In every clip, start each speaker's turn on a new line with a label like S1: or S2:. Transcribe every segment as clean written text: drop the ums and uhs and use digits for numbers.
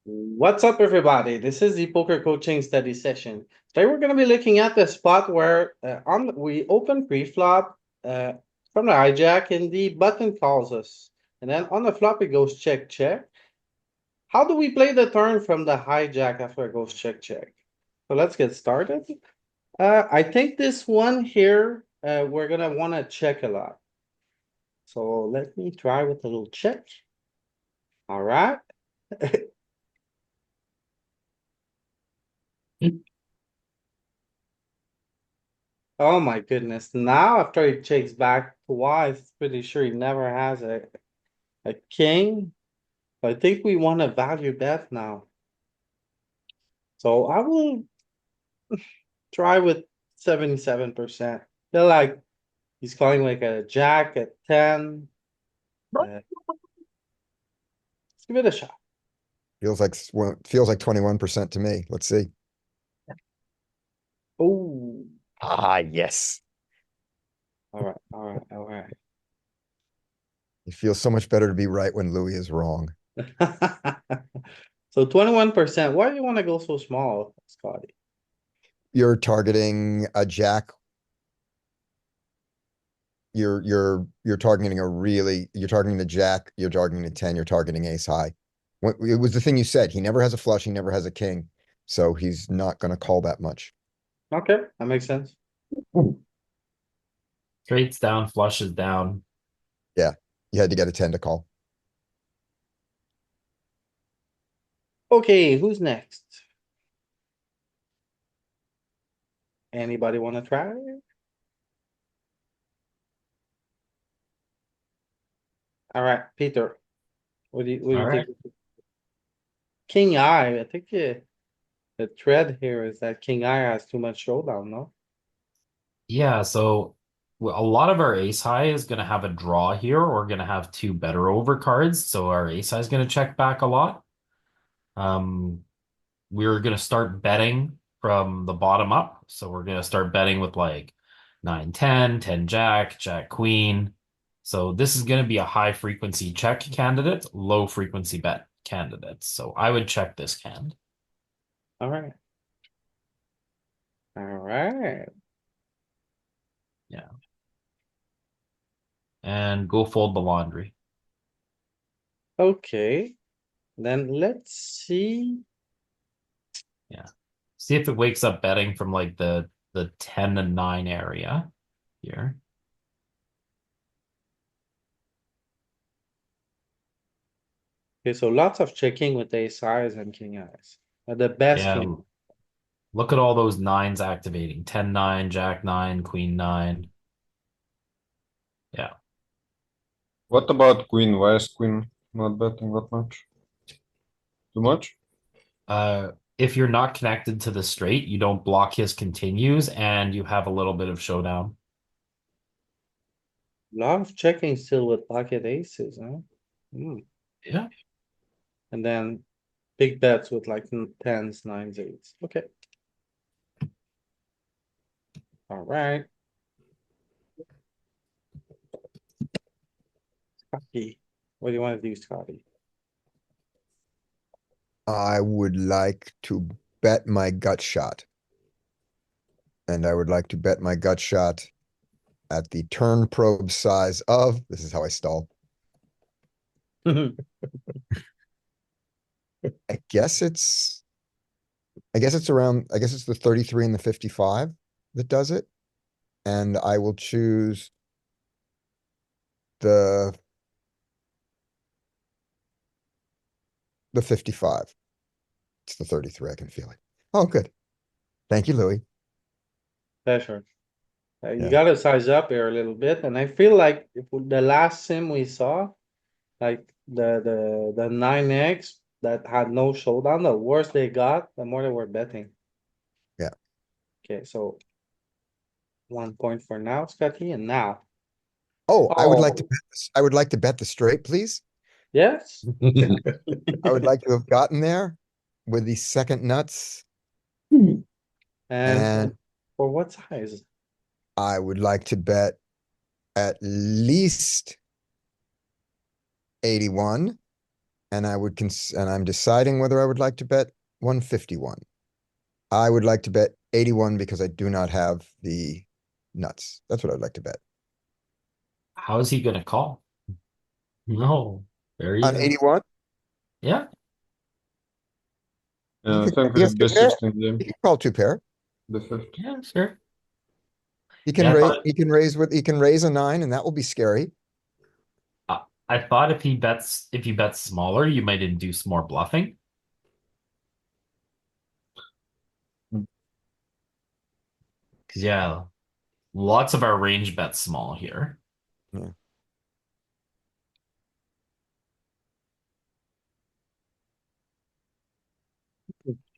S1: What's up, everybody? This is the poker coaching study session. Today we're going to be looking at the spot where we open pre-flop from the hijack and the button calls us. And then on the flop it goes check, check. How do we play the turn from the hijack after it goes check, check? So let's get started. I think this one here, we're going to want to check a lot. So let me try with a little check. All right. Oh my goodness. Now after he checks back twice, pretty sure he never has a king. I think we want to value bet now. So I will try with 77%. Feel like he's calling like a jack at 10. Let's give it a shot.
S2: Feels like 21% to me. Let's see.
S1: Oh,
S2: Ah, yes.
S1: all right.
S2: It feels so much better to be right when Louis is wrong.
S1: So 21%. Why do you want to go so small, Scotty?
S2: You're targeting a jack. You're targeting you're targeting the jack, you're targeting the 10, you're targeting ace high. It was the thing you said. He never has a flush, he never has a king. So he's not gonna call that much.
S1: Okay, that makes sense.
S3: Straights down, flushes down.
S2: Yeah. You had to get a 10 to call.
S1: Okay, who's next? Anybody want to try? All right, Peter. What do
S3: All
S1: you
S3: right.
S1: think? King I think the thread here is that King I has too much showdown, no?
S3: Yeah, so a lot of our ace high is going to have a draw here. We're going to have two better overcards. So our ace high is going to check back a lot. Um, we're going to start betting from the bottom up. So we're going to start betting with like 9, 10, 10 jack, jack queen. So this is going to be a high frequency check candidate, low frequency bet candidate. So I would check this hand.
S1: All right. All right.
S3: Yeah. And go fold the laundry.
S1: Okay. Then let's see.
S3: Yeah. See if it wakes up betting from like the 10 and 9 area here.
S1: Okay, so lots of checking with ace eyes and king eyes. The best
S3: Yeah,
S1: king.
S3: look at all those nines activating. 10 9, jack 9, queen 9. Yeah.
S4: What about queen? Why is queen not betting that much? Too much?
S3: If you're not connected to the straight, you don't block his continues and you have a little bit of showdown.
S1: Lot of checking still with pocket aces, huh? Hmm.
S3: Yeah.
S1: And then big bets with like tens, nines, eights. Okay. All right. Scotty. What do you want to do, Scotty?
S2: I would like to bet my gut shot. And I would like to bet my gut shot at the turn probe size of, this is how I stall. I guess it's I guess it's the 33 and the 55 that does it. And I will choose the the 55. It's the 33. I can feel it. Oh, good. Thank you, Louis.
S1: Pleasure. You
S2: Yeah.
S1: gotta size up here a little bit, and I feel like if the last sim we saw, like the 9x that had no showdown, the worse they got, the more they were betting.
S2: Yeah.
S1: Okay, so 1 point for now, Scotty, and now.
S2: Oh,
S1: Oh,
S2: I would like to bet the straight, please.
S1: yes?
S2: I would like to have gotten there with the second nuts,
S1: And
S2: and
S1: for what size?
S2: I would like to bet at least 81, and and I'm deciding whether I would like to bet 151. I would like to bet 81 because I do not have the nuts. That's what I'd like to bet.
S3: How is he gonna call? No, very
S2: On
S3: easy.
S2: 81,
S3: Yeah,
S4: Yeah, I
S2: can,
S4: think
S2: he
S4: we
S2: has
S4: should
S2: two
S4: be
S2: pair.
S4: 16 game,
S2: He can call two pair.
S4: the fifth.
S3: yeah, sure.
S2: He can
S3: Yeah, I
S2: raise,
S3: thought,
S2: he can raise a 9 and that will be scary.
S3: I thought if you bet smaller, you might induce more bluffing. Because yeah, lots of our range bets small here.
S2: Yeah.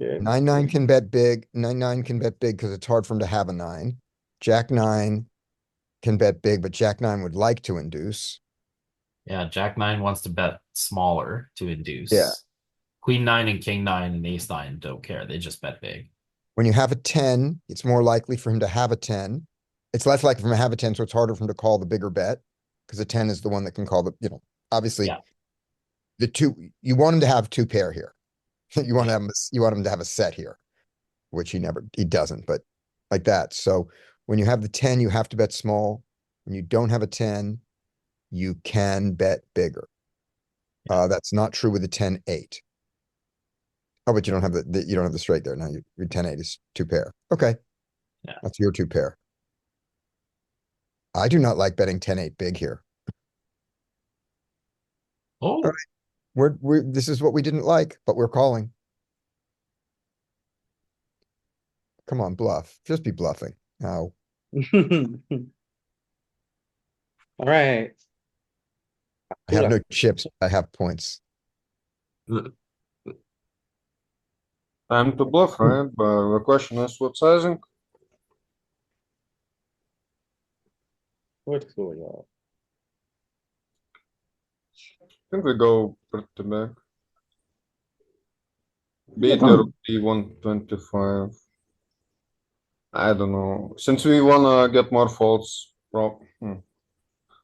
S1: Okay.
S2: 9-9 can bet big. 9-9 can bet big because it's hard for him to have a 9. Jack-9 can bet big, but Jack-9 would like to induce.
S3: Yeah, Jack 9 wants to bet smaller to induce.
S2: Yeah.
S3: Queen 9 and King 9 and Ace 9 don't care. They just bet big.
S2: When you have a 10, it's more likely for him to have a 10. It's less likely for him to have a 10, so it's harder for him to call the bigger bet because the 10 is the one that can call obviously
S3: Yeah.
S2: the two, you want him to have two pair here. You want him to have a set here, which he doesn't, but like that. So when you have the 10, you have to bet small. When you don't have a 10, you can bet bigger. That's not true with the 10-8. Oh, but you don't have you don't have the straight there. Now your 10-8 is two pair. Okay.
S3: Yeah.
S2: That's your two pair. I do not like betting 10-8 big here.
S3: Oh,
S2: All right. This is what we didn't like, but we're calling. Come on, bluff. Just be bluffing. No.
S1: Alright,
S2: I have no chips. I have points.
S4: Time to bluff, right? But the question is what sizing?
S1: what's going on?
S4: I think we go pretty back. Beater would be 125. I don't know. Since we wanna get more faults, no,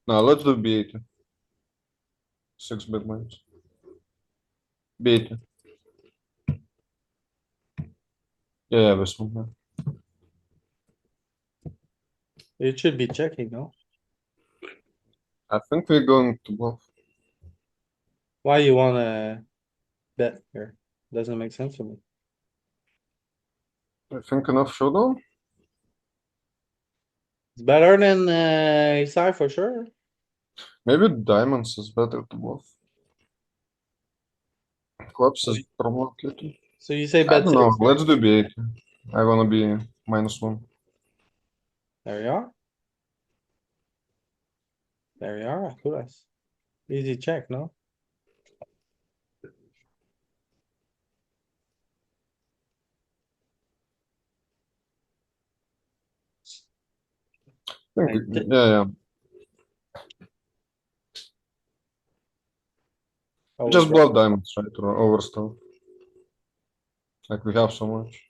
S4: let's do beater. 6 bit lines. Beater. Yeah, this one. Yeah.
S1: It should be checking, no?
S4: I think we're going to bluff.
S1: Why you wanna bet here? Doesn't make sense to me.
S4: I think enough showdown.
S1: It's better than ace high for sure.
S4: Maybe diamonds is better to bluff. Clubs is provocative.
S1: So you say
S4: I
S1: bet
S4: don't know.
S1: six.
S4: Let's do beater. I wanna be -1.
S1: There you are. There you are, nice. Easy check, no?
S4: Yeah, yeah. Just bluff diamonds, right? Or overstuff. Like we have so much.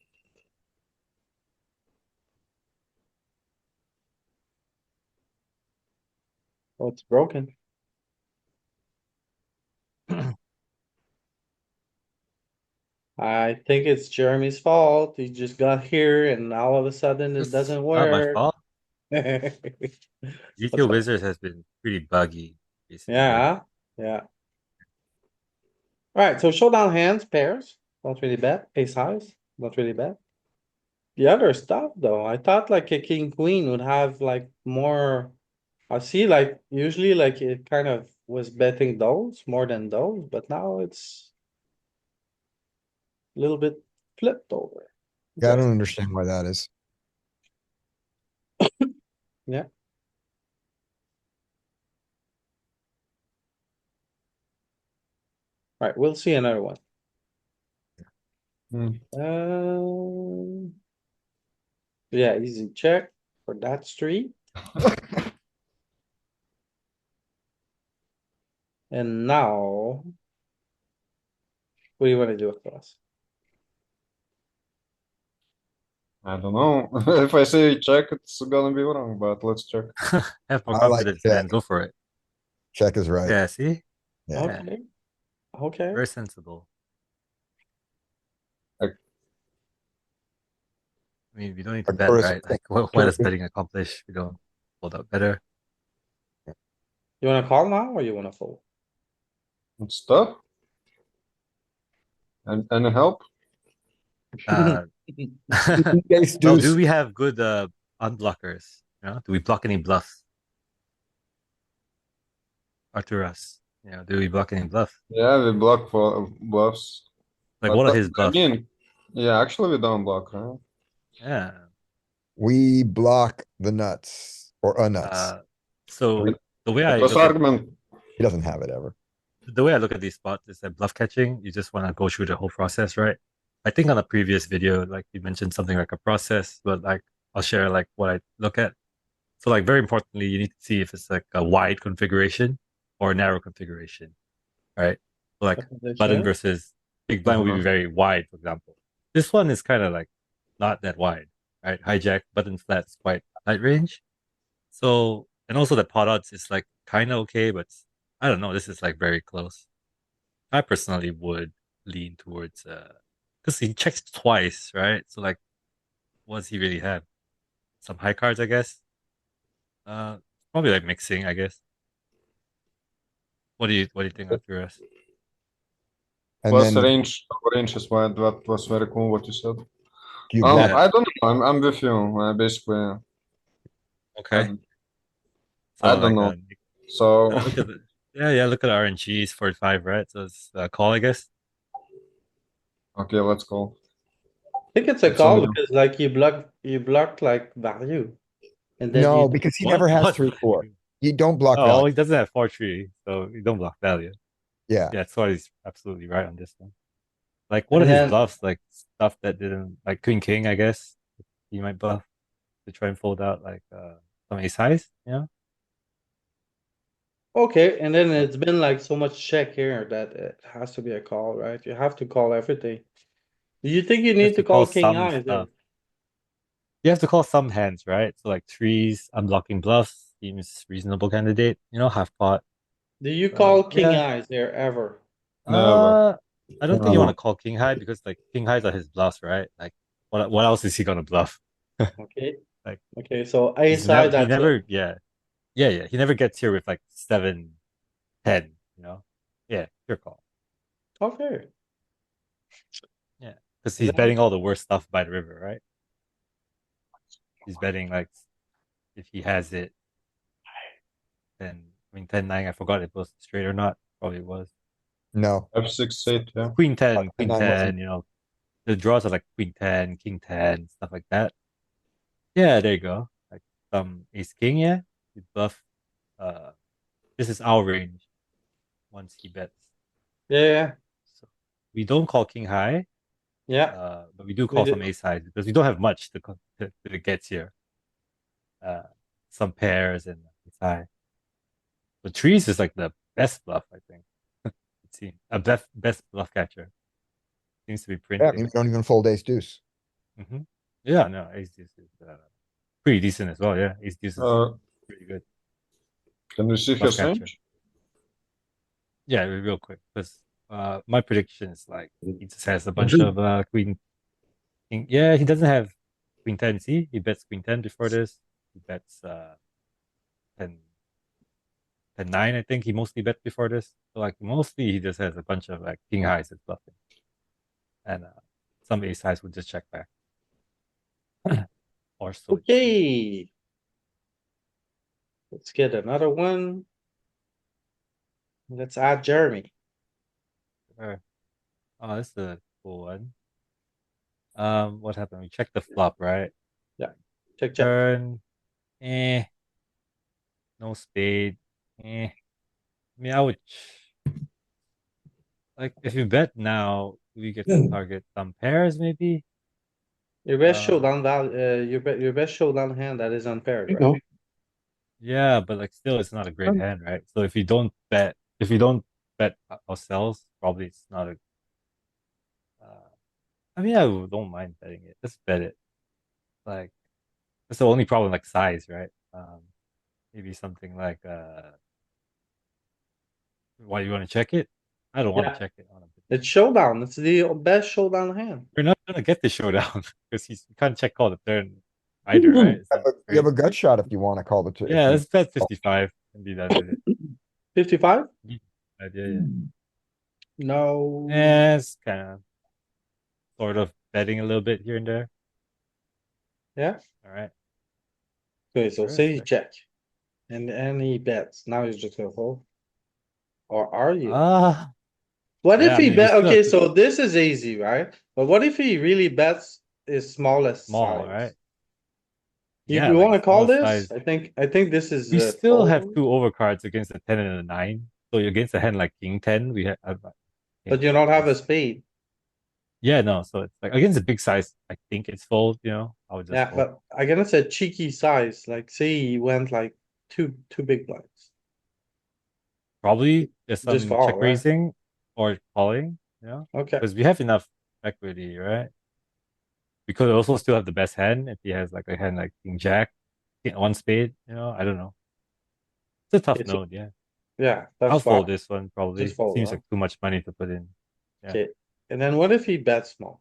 S1: Oh, it's broken. I think it's Jeremy's fault. He just got here and all of a sudden it
S5: It's
S1: doesn't
S5: not my
S1: work.
S5: fault.
S1: Yeah,
S5: GTO Wizards has been pretty buggy recently.
S1: yeah. Alright, so showdown hands, pairs, don't really bet, ace highs, don't really bet. The other stuff though, I thought like a king queen would have like more. I see like usually like it kind of was betting those more than those, but now it's. A little bit flipped over.
S2: Yeah, I don't understand why that is.
S1: Yeah. Alright, we'll see another one.
S4: Hmm.
S1: Yeah, easy check for that street. And now. What do you wanna do with us?
S4: I don't know. If I say check, it's gonna be wrong, but let's check.
S5: Have more
S2: I like
S5: confidence
S2: check.
S5: then go for it.
S2: Check is right.
S5: Yeah, see?
S2: Yeah.
S1: Okay. Okay,
S5: Very sensible.
S4: Like-
S5: I mean, we don't need to
S2: A
S5: bet,
S2: tourist
S5: right?
S2: thing.
S5: Like, what does betting accomplish? We don't hold up better.
S1: you wanna call now or you wanna fold?
S4: It's tough. And any help?
S5: Uh,
S2: Ace
S5: well, do
S2: deuce.
S5: we have good unblockers? You know, do we block any bluffs? Arturas, you know, do we block any bluff?
S4: Yeah, we block for bluffs.
S5: Like,
S4: But
S5: what are
S4: that-
S5: his
S4: I
S5: bluffs?
S4: mean, yeah, actually we don't block, right?
S5: Yeah.
S2: We block the nuts or a nuts.
S5: So the way
S4: It
S5: I
S4: was
S5: look at
S4: argument.
S2: He doesn't have it ever.
S5: the way I look at these spots is that bluff catching, you just want to go through the whole process, right? I think on a previous video, like you mentioned something like a process, but like I'll share like what I look at. So like very importantly, you need to see if it's like a wide configuration or a narrow configuration, right? So like button versus big blind would be very wide, for example. This one is kind of like not that wide, right? Hijack, button flats, quite tight range. So, and also the pot odds is like kind of okay, but I don't know. This is like very close. I personally would lean towards, because he checks twice, right? So like, what does he really have? Some high cards, I guess. Probably like mixing, I guess. What do you think, Arturas?
S2: And
S4: Plus
S2: then
S4: range is wide. That was very cool what you said.
S2: you block.
S5: Yeah.
S4: I don't know. I'm with you. Basically,
S5: Okay.
S4: I
S5: So
S4: don't
S5: like,
S4: know. So
S5: look at the yeah, look at the RNG is 45, right? So it's a call, I guess.
S4: okay, let's go.
S1: I think it's a
S4: It's on
S1: call
S4: you.
S1: because like you blocked like value. And then
S2: No,
S1: you,
S2: because he
S5: What?
S2: never has
S5: What?
S2: 3-4. You don't block
S5: Oh,
S2: value.
S5: he doesn't have 4-3, so you don't block value.
S2: Yeah.
S5: Yeah, so he's absolutely right on this one. Like, what
S1: and
S5: are his
S1: then,
S5: bluffs? Like stuff that didn't like Queen King, I guess. He might bluff to try and fold out like some ace highs, you know?
S1: okay, and then it's been like so much check here that it has to be a call, right? You have to call everything. Do you think you
S5: You have
S1: need to
S5: to call
S1: call king
S5: some
S1: eyes there?
S5: stuff. You have to call some hands, right? So like threes, unblocking bluffs seems reasonable candidate, you know, half pot.
S1: Do you call king
S5: Yeah.
S1: eyes there ever?
S4: Never.
S5: I don't think you want to call king high because like king highs are his bluffs, right? Like what else is he gonna bluff?
S1: Okay,
S5: Like
S1: okay, so
S5: he's
S1: ace high,
S5: he
S1: that's it.
S5: never yeah. He never gets here with like 7, 10, you know? Yeah, your call.
S1: Okay,
S5: Yeah. Because he's
S1: then,
S5: betting all the worst stuff by the river, right? He's betting like if he has it, then I mean 10-9, I forgot if it was straight or not. Probably was.
S2: No.
S4: F6, 8, yeah.
S5: Queen 10, Queen
S2: 9 wasn't.
S5: 10, you know. The draws are like Queen 10, King 10, stuff like that. Yeah, there you go. Like some Ace King, yeah. You bluff. Uh, this is our range once he bets.
S1: yeah,
S5: So we don't call King High,
S1: yeah,
S5: but we do
S1: we
S5: call some
S1: did.
S5: Ace Highs because we don't have much to get here. Some pairs and Ace High. The trees is like the best bluff, I think. It seems a best bluff catcher. Seems to be
S2: Yeah,
S5: printing.
S2: we don't even fold ace deuce.
S5: Yeah, no, Ace Deuce is pretty decent as well. Yeah, Ace Deuce is pretty good
S4: Can you see
S5: bluff
S4: his
S5: catcher.
S4: range?
S5: Yeah, real quick, because my prediction is like he just has a bunch of queen. King. Yeah, he doesn't have queen 10. See, he bets queen 10 before this. He bets 10, 10 9. I think he mostly bet before this. So like mostly he just has a bunch of like king highs that's bluffing, and some ace highs would just check back. Or so. it seems.
S1: Okay. Let's get another one. Let's add Jeremy.
S5: Sure. Oh, this is a cool one. What happened? We checked the flop, right?
S1: Check, check.
S5: Turn. No spade. I mean, I would like if you bet now, we get to target some pairs maybe.
S1: Your best
S5: Uh,
S1: showdown value, your best showdown hand that is unpaired, right?
S5: Yeah, but like still, it's not a great hand, right? So if we don't bet ourselves, probably it's not a. I mean, don't mind betting it. Just bet it. Like that's the only problem, like size, right? Maybe something like why you want to check it? I don't want
S1: Yeah.
S5: to check it on a bit.
S1: It's showdown. It's the best showdown hand.
S5: We're not gonna get the showdown because you can't check call the turn either, right? It's not
S2: You have a
S5: great.
S2: gut shot if you want to call the.
S5: Yeah, let's bet 55 and be done with it.
S1: 55?
S5: Yeah, yeah.
S1: No.
S5: Yeah, it's kind of sort of betting a little bit here and there.
S1: Yeah.
S5: All right.
S1: Okay, so
S5: Sure,
S1: say you
S5: sure.
S1: check. And he bets. Now he's just gonna fold. Or are you?
S5: Ah,
S1: What
S5: yeah,
S1: if
S5: I
S1: he
S5: mean, we
S1: bet?
S5: still have
S1: Okay,
S5: to
S1: so this is easy, right? But what if he really bets his smallest
S5: small,
S1: size?
S5: right?
S1: You,
S5: Yeah,
S1: you
S5: like
S1: wanna
S5: the
S1: call
S5: smallest
S1: this?
S5: size.
S1: I think this is
S5: We still have
S1: fold,
S5: two overcards against a 10 and a 9. So against a hand like King 10, we have
S1: but you don't have a
S5: yes.
S1: spade.
S5: Yeah, no, so it's like against a big size, I think it's fold, I would just
S1: Yeah,
S5: fold.
S1: but I gonna say cheeky size, like say he went like two big blinds.
S5: Probably there's
S1: Just
S5: some check
S1: fall, right?
S5: raising or calling,
S1: Okay,
S5: because we have enough equity, right? We could also still have the best hand if he has like a hand like King Jack, one spade, I don't know. It's a tough
S1: it's,
S5: note, yeah.
S1: yeah,
S5: I'll
S1: that's
S5: fold
S1: fine.
S5: this one
S1: Just
S5: probably.
S1: fold,
S5: Seems
S1: huh?
S5: like too much money to put in. Yeah.
S1: Okay, and then what if he bets small?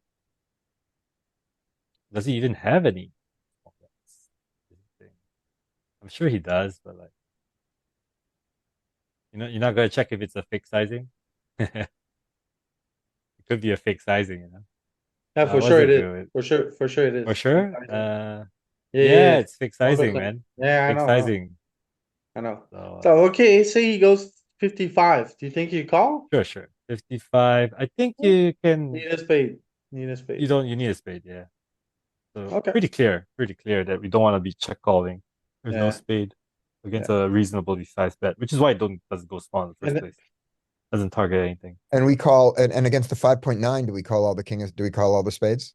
S5: Does he even have any? I'm sure he does, but like, you're not gonna check if it's a fake sizing. It could be a fake sizing.
S1: Yeah, for
S5: What's
S1: sure it
S5: it
S1: is.
S5: go with?
S1: For sure it
S5: For
S1: is.
S5: sure?
S1: Yeah, yeah,
S5: Yeah,
S1: yeah.
S5: it's fake
S1: All the
S5: sizing,
S1: time.
S5: man.
S1: Yeah, I
S5: Fake
S1: know.
S5: sizing.
S1: I know.
S5: So,
S1: So, okay, say he goes 55. Do you think you call?
S5: sure. 55. I think you can,
S1: Need a spade. Need a
S5: you
S1: spade.
S5: you need a spade, yeah. So
S1: Okay.
S5: pretty clear that we don't want to be check calling. There's no
S1: Yeah.
S5: spade against a reasonably sized bet, which is why it doesn't go small in the first
S1: And
S5: place. Doesn't target anything.
S2: And we call, and against the 5.9, do we call all the kings, do we call all the spades?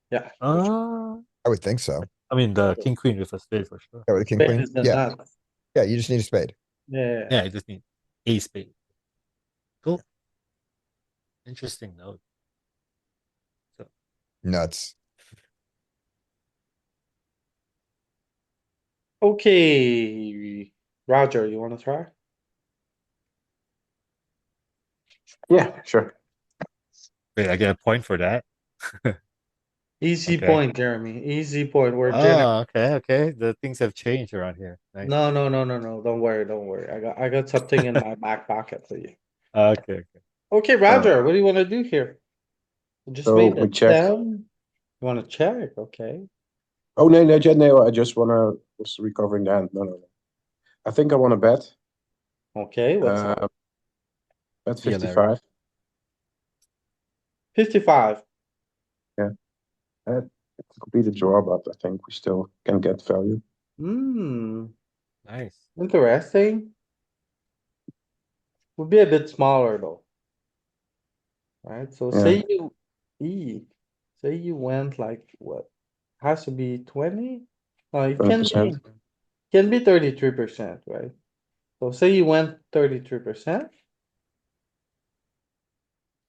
S1: yeah. For sure.
S2: I would think so.
S5: I mean the king queen with a spade for sure.
S2: Yeah, with the king,
S1: Spade
S2: queen?
S1: is the
S2: Yeah,
S1: nut.
S2: yeah, you just need a spade.
S1: Yeah.
S5: Yeah, you just need a spade. Cool. Interesting note. So
S2: Nuts.
S1: Okay. Roger, you wanna try?
S4: Yeah, sure.
S5: wait, I get a point for that.
S1: Easy
S5: Okay.
S1: point, Jeremy. Easy point. We're generous.
S5: Oh, okay. The things have changed around here. Nice.
S1: No. Don't worry. I got something in my back pocket for you.
S5: Okay.
S1: Okay, Roger, what do you wanna do here? You just
S4: So
S1: made
S4: we
S1: it
S4: check.
S1: down. You wanna check? Okay.
S4: Oh, no, I just wanna, was recovering the hand. No. I think I wanna bet.
S1: Okay, what's up?
S4: Bet
S5: Yeah, Larry.
S4: 55.
S1: 55.
S4: It's a completed draw, but I think we still can get value.
S1: Hmm,
S5: Nice.
S1: interesting. Would be a bit smaller though. Right, so say you, say you went like what? Has to be 20? It can
S4: 20%.
S1: be, can be 33%, right? So say you went 33%.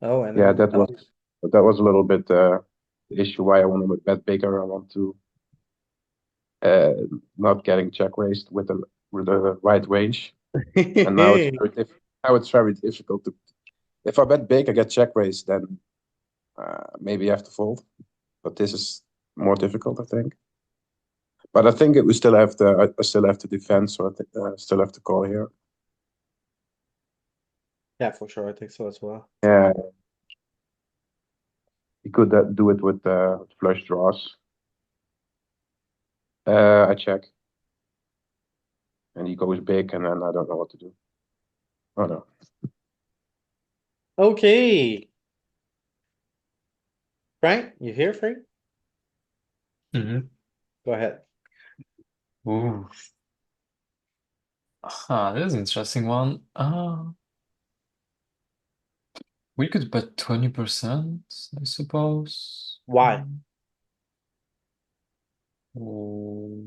S1: Oh, and
S4: Yeah,
S1: then,
S4: that was a little bit the issue why I want to bet bigger. I want to not getting check raised with the right range. And now it's very difficult to. If I bet big, I get check raised, then maybe I have to fold. But this is more difficult, I think. But I think we still have I still have to defend, so I think still have to call here.
S1: Yeah, for sure, I think so as well.
S4: Yeah, you could do it with flush draws. I check, and he goes big, and then I don't know what to do. Oh no.
S1: Okay. Frank, you here, Frank?
S6: Mm-hmm.
S1: Go ahead.
S6: Ooh. This is an interesting one. We could bet 20%, I suppose.
S1: Why?
S6: Oh.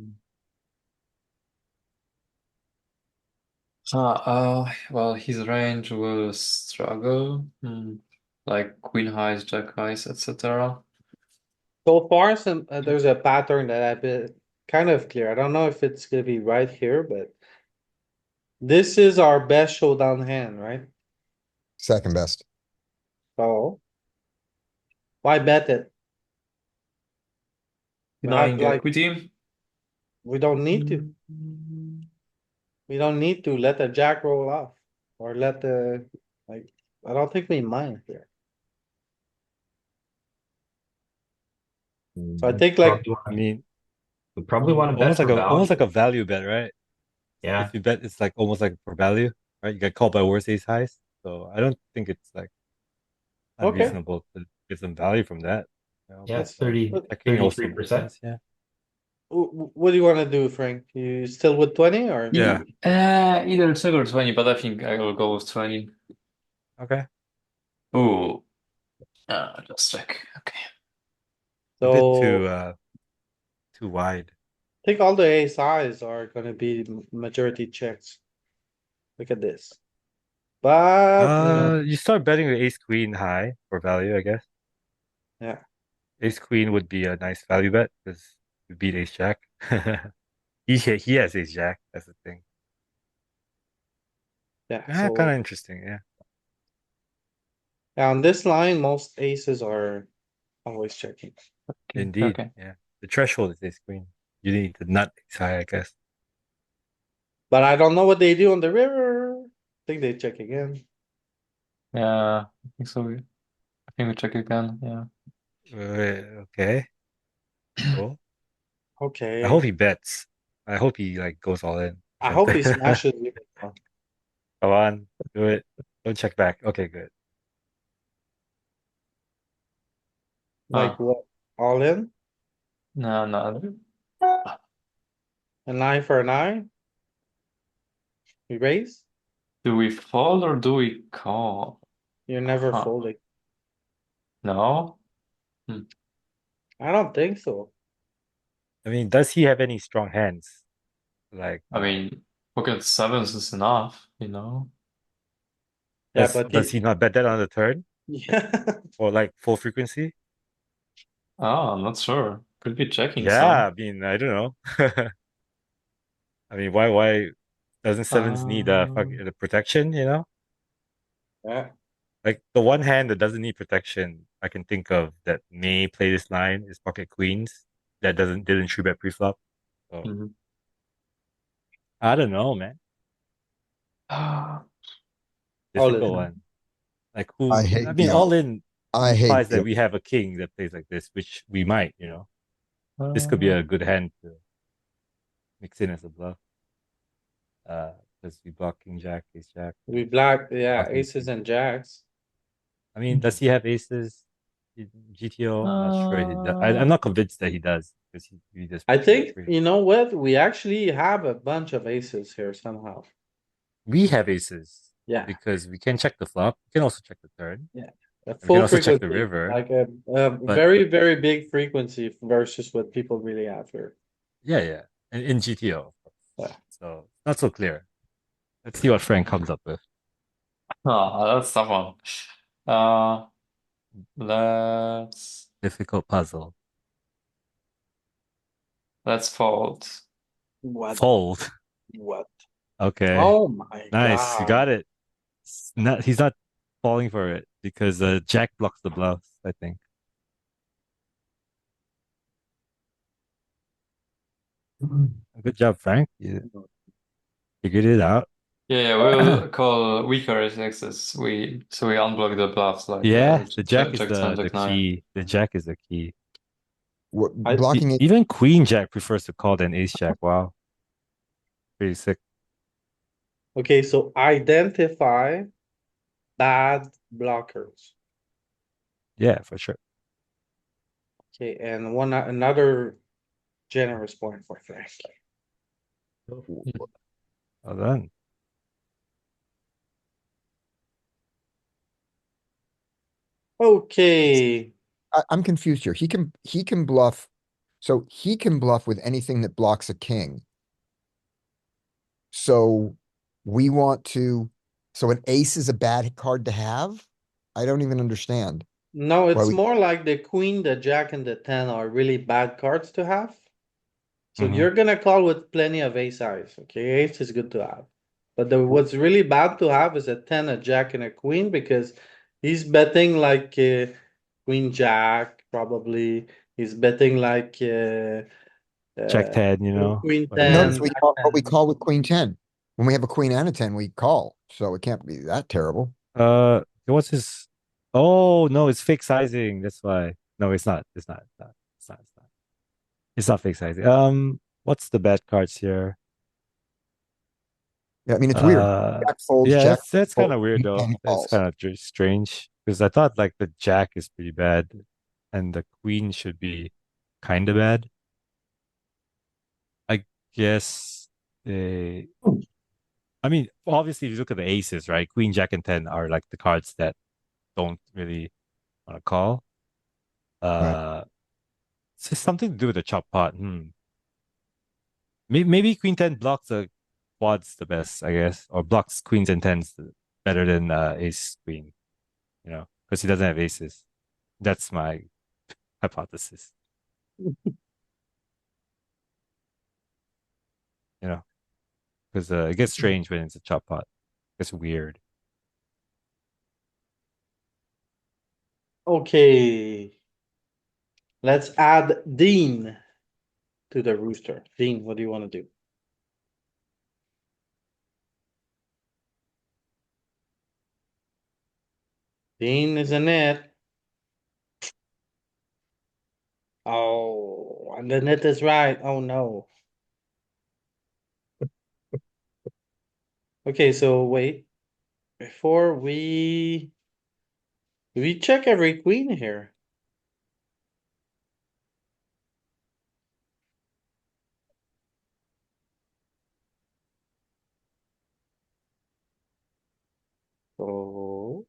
S6: Well, his range will struggle. Like queen highs, jack highs, etc.
S1: So far, there's a pattern that I've been kind of clear. I don't know if it's gonna be right here, but this is our best showdown hand, right?
S2: Second best.
S1: So. Why bet it? We have,
S6: Denying
S1: like,
S6: equity.
S1: we don't need to. We don't need to let the jack roll off or let the, like, I don't think we mind here. So I think like,
S3: Probably
S5: I mean,
S3: want to bet for
S5: almost like
S3: value.
S5: a value bet, right?
S3: Yeah,
S5: If you bet, it's like almost like for value, right? You get called by worse ace highs, so I don't think it's like
S1: okay,
S5: unreasonable to get some value from that. You know,
S3: yeah,
S1: That's-
S3: 30,
S5: checking also
S3: 33%.
S5: makes sense, yeah.
S1: what do you wanna do, Frank? You still with 20 or?
S5: Yeah.
S6: Either check or 20, but I think I will go with 20.
S5: Okay.
S6: Ooh. Just check. Okay.
S5: A bit
S1: So,
S5: too wide.
S1: I think all the ace highs are gonna be majority checks. Look at this. But,
S5: You start betting with ace queen high for value, I guess.
S1: yeah,
S5: Ace queen would be a nice value bet because you beat ace jack. He has ace jack. That's the thing.
S1: yeah,
S5: Yeah, kind
S1: so
S5: of interesting. Yeah,
S1: on this line, most aces are always checking.
S5: indeed.
S6: Okay.
S5: Yeah, the threshold is ace queen. You need the nut ace high, I guess.
S1: But I don't know what they do on the river. I think they check again.
S6: Yeah, I think so. I think we check again. Yeah.
S5: Okay, cool. I hope
S1: Okay,
S5: he bets. I hope he like goes all in.
S1: I hope
S5: Something.
S1: he smashes you.
S5: Come on, do it. Don't check back. Okay, good.
S1: Like what? All in?
S6: No, no.
S1: An eye for an eye? We raise?
S6: Do we fold or do we call?
S1: You're never
S6: Huh.
S1: folding.
S6: No?
S1: I don't think so.
S5: I mean, does he have any strong hands? Like,
S6: I mean, pocket sevens is enough, you know?
S1: Yeah,
S5: does
S1: but
S5: does he not bet that on the turn
S1: yeah,
S5: or like full frequency?
S6: Oh, I'm not sure. Could be checking
S5: Yeah,
S6: some.
S5: I mean, I don't know. I mean, why doesn't sevens need the protection, you know?
S1: yeah,
S5: Like the one hand that doesn't need protection I can think of that may play this line is pocket queens that didn't true bet preflop. So
S6: Mhm.
S5: I don't know, man.
S1: all
S5: Difficult
S1: in.
S5: one. Like
S2: I
S5: who? I
S2: hate
S5: mean,
S2: the
S5: all in
S2: I
S5: implies
S2: hate
S5: that
S2: the,
S5: we have a king that plays like this, which we might, you know. This could be a good hand to mix in as a bluff. Because we block king jack, ace jack,
S1: We black, yeah,
S5: blocking
S1: aces
S5: king.
S1: and jacks.
S5: I mean, does he have aces in GTO? I'm not sure he does. I'm not convinced that he does because he just
S1: I think,
S5: free.
S1: you know what? We actually have a bunch of aces here somehow.
S5: We have aces
S1: Yeah,
S5: because we can check the flop. We can also check the turn.
S1: a
S5: We can
S1: full
S5: also check the
S1: frequency,
S5: river.
S1: like a
S5: But
S1: very, very big frequency versus what people really have here.
S5: yeah. And in GTO, of course.
S1: Yeah.
S5: So not so clear. Let's see what Frank comes up with.
S6: Oh, that's tough one. Uh, let's
S5: Difficult puzzle.
S6: fold.
S1: What?
S5: Fold.
S1: What?
S5: Okay.
S1: Oh my
S5: Nice. You
S1: god.
S5: got it. He's not falling for it because Jack blocks the bluffs, I think. Good job, Frank. You figured it out.
S6: Yeah, we'll call weaker aces. So we unblock the bluffs like
S5: Yeah, the jack is
S6: check ten,
S5: the
S6: check nine.
S5: key. The jack is the key.
S2: blocking it.
S5: Even queen jack prefers to call than ace jack. Wow. Pretty sick.
S1: Okay, so identify bad blockers.
S5: Yeah, for sure.
S1: Okay, and another generous point for Frank.
S5: Well done.
S1: Okay,
S2: I'm confused here. He can bluff. So he can bluff with anything that blocks a king. So we want to, so an ace is a bad card to have? I don't even understand.
S1: no,
S2: Why
S1: it's
S2: we,
S1: more like the queen, the jack and the 10 are really bad cards to have. So
S5: Mhm.
S1: you're gonna call with plenty of ace eyes, okay? Ace is good to have. But what's really bad to have is a 10, a jack, and a queen because he's betting like queen jack, probably. He's betting like
S5: Jack 10, you know,
S1: queen
S2: But
S5: whatever.
S1: 10,
S2: notice we
S1: jack
S2: call, but we
S1: 10.
S2: call with queen 10. When we have a queen and a 10, we call. So it can't be that terrible.
S5: What's his? Oh no, it's fixed sizing. That's why. No, it's not. It's not. It's not. It's not. It's not. It's not fixed sizing. What's the bad cards here?
S2: Yeah, I mean, it's weird. Jack folds,
S5: Yeah,
S2: jack
S5: that's kind
S2: folds,
S5: of weird
S2: queen
S5: though.
S2: 10
S5: That's
S2: calls.
S5: kind of strange because I thought like the jack is pretty bad, and the queen should be kind of bad. I guess they. I mean, obviously, if you look at the aces, right? Queen, jack, and 10 are like the cards that don't really want to call.
S2: Right.
S5: It's just something to do with the chop pot. Maybe queen 10 blocks the quads the best, I guess, or blocks queens and tens better than ace queen, because he doesn't have aces. That's my hypothesis. You know, because it gets strange when it's a chop pot. It's weird.
S1: Okay. Let's add Dean to the rooster. Dean, what do you want to do? Dean is in it. Oh, and the net is right. Oh no. Okay, so wait. Before we check every queen here. So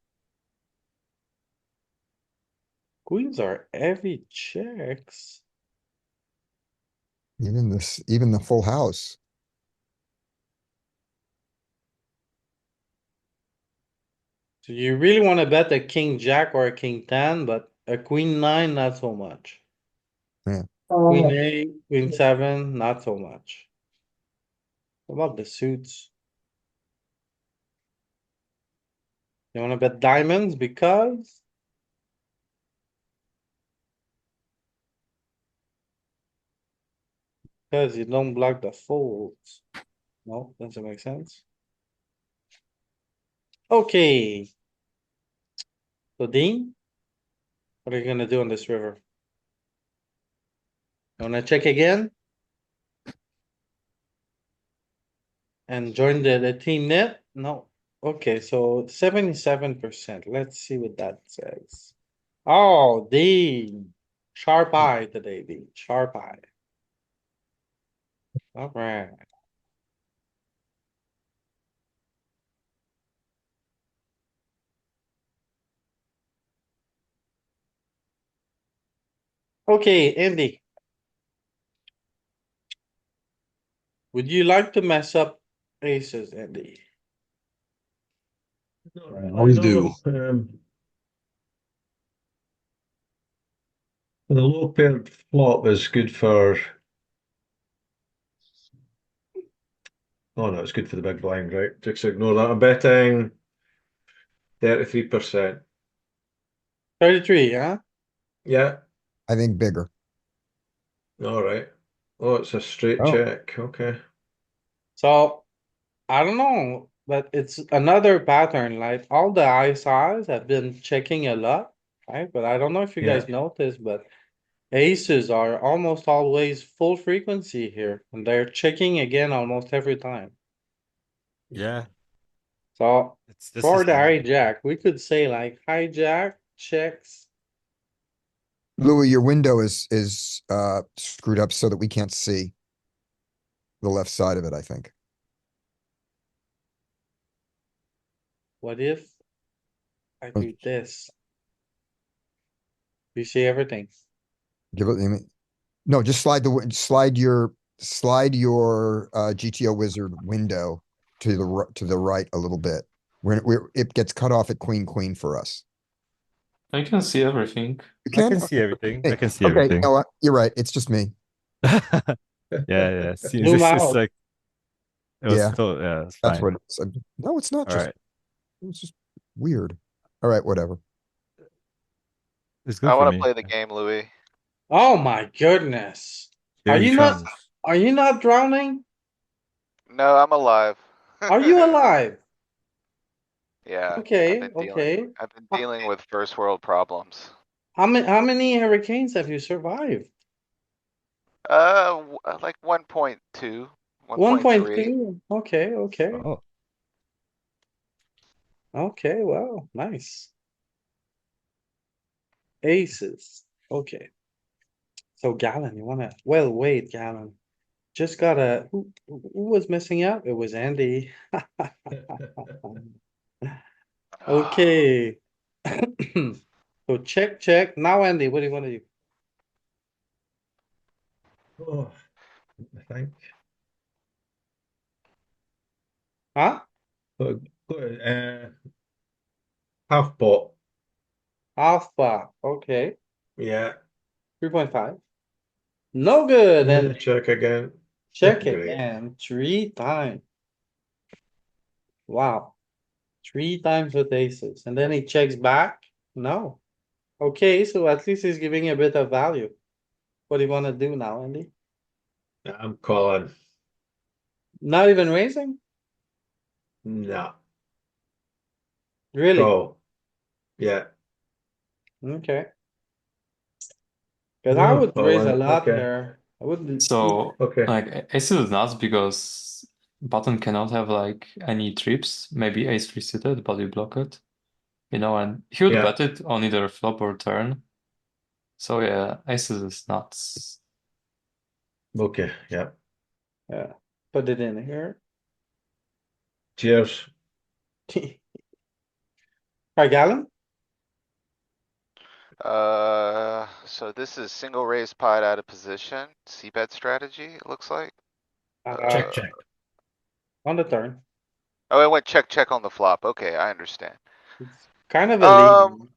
S1: queens are heavy checks.
S2: Even the full house.
S1: So you really want to bet a king jack or a king 10, but a queen 9, not so much.
S2: Yeah.
S1: Queen 8, queen 7, not so much. What about the suits? You want to bet diamonds because you don't block the folds. No, doesn't make sense. Okay. So Dean, what are you gonna do on this river? You wanna check again? And join the team net? No. Okay, so 77%. Let's see what that says. Oh, Dean. Sharp eye today, Dean. Sharp eye. Alright. Okay, Andy. Would you like to mess up aces, Andy?
S7: I always do. The low paired flop is good for. Oh no, it's good for the big blind, right? Just ignore that. I'm betting 33%.
S1: 33, huh?
S7: Yeah.
S2: I think bigger.
S7: All right. Oh, it's a straight
S2: Oh.
S7: check. Okay.
S1: So I don't know, but it's another pattern. Like all the ISIs have been checking a lot, right? But I don't know if you
S7: Yeah.
S1: guys noticed, but aces are almost always full frequency here, and they're checking again almost every time.
S5: Yeah,
S1: So
S5: this
S1: for
S5: is
S1: the
S5: new.
S1: hijack, we could say like hijack checks.
S2: Louis, your window is screwed up so that we can't see the left side of it, I think.
S1: What if I
S2: Oh.
S1: do this? You see everything.
S2: Give it, no, just slide your GTO wizard window to the right a little bit. It gets cut off at queen for us.
S6: I can see everything.
S2: You
S5: I
S2: can?
S5: can see everything. I
S2: Hey,
S5: can see
S2: okay,
S5: everything.
S2: Noah, you're right. It's just me.
S5: Yeah. See,
S1: Zoom
S5: it's
S1: out.
S5: like It was
S2: Yeah.
S5: still, yeah, it's
S2: That's
S5: fine.
S2: what it's. No, it's not
S5: All
S2: just.
S5: right.
S2: It's just weird. All right, whatever.
S5: It's
S8: I
S5: good for
S8: wanna
S5: me.
S8: play the game, Louis.
S1: Oh my goodness. Are
S5: Here he
S1: you not,
S5: comes.
S1: are you not drowning?
S8: No, I'm alive.
S1: Are you alive?
S8: Yeah,
S1: Okay, okay.
S8: I've been dealing with first world problems.
S1: How many hurricanes have you survived?
S8: Like 1.2, 1.3.
S1: 1.2? Okay, okay,
S5: Oh,
S1: okay, well, nice. Aces, okay. So Galen, you wanna, well, wait, Galen. Just gotta, who was missing out? It was Andy. Okay. So check, check. Now, Andy, what do you wanna do?
S7: Oh, I think.
S1: Huh?
S7: Uh, half pot.
S1: Half pot, okay,
S7: Yeah.
S1: 3.5. No good,
S7: Yeah,
S1: and
S7: check again.
S1: check
S7: Great.
S1: again, 3 times. Wow. 3 times with aces, and then he checks back? No. Okay, so at least he's giving a bit of value. What do you wanna do now, Andy?
S7: I'm calling.
S1: Not even raising?
S7: No.
S1: Really?
S7: Call. Yeah.
S1: Okay. Cause I
S7: No,
S1: would raise a
S7: calling.
S1: lot
S7: Okay.
S1: here. I wouldn't.
S6: So
S7: Okay.
S6: like aces is nuts because button cannot have like any trips. Maybe ace three suited, but you block it. You know, and he would
S7: Yeah.
S6: bet it on either flop or turn. So yeah, aces is nuts.
S7: Okay. Yeah.
S1: Yeah, put it in here.
S7: Cheers.
S1: Hi, Galen?
S8: So this is single raise pot out of position, c-bet strategy, it looks like.
S3: Check,
S8: Uh,
S3: check.
S1: On the turn.
S8: Oh, it went check, check on the flop. Okay, I understand.
S1: It's kind of a
S8: Um,
S1: lead.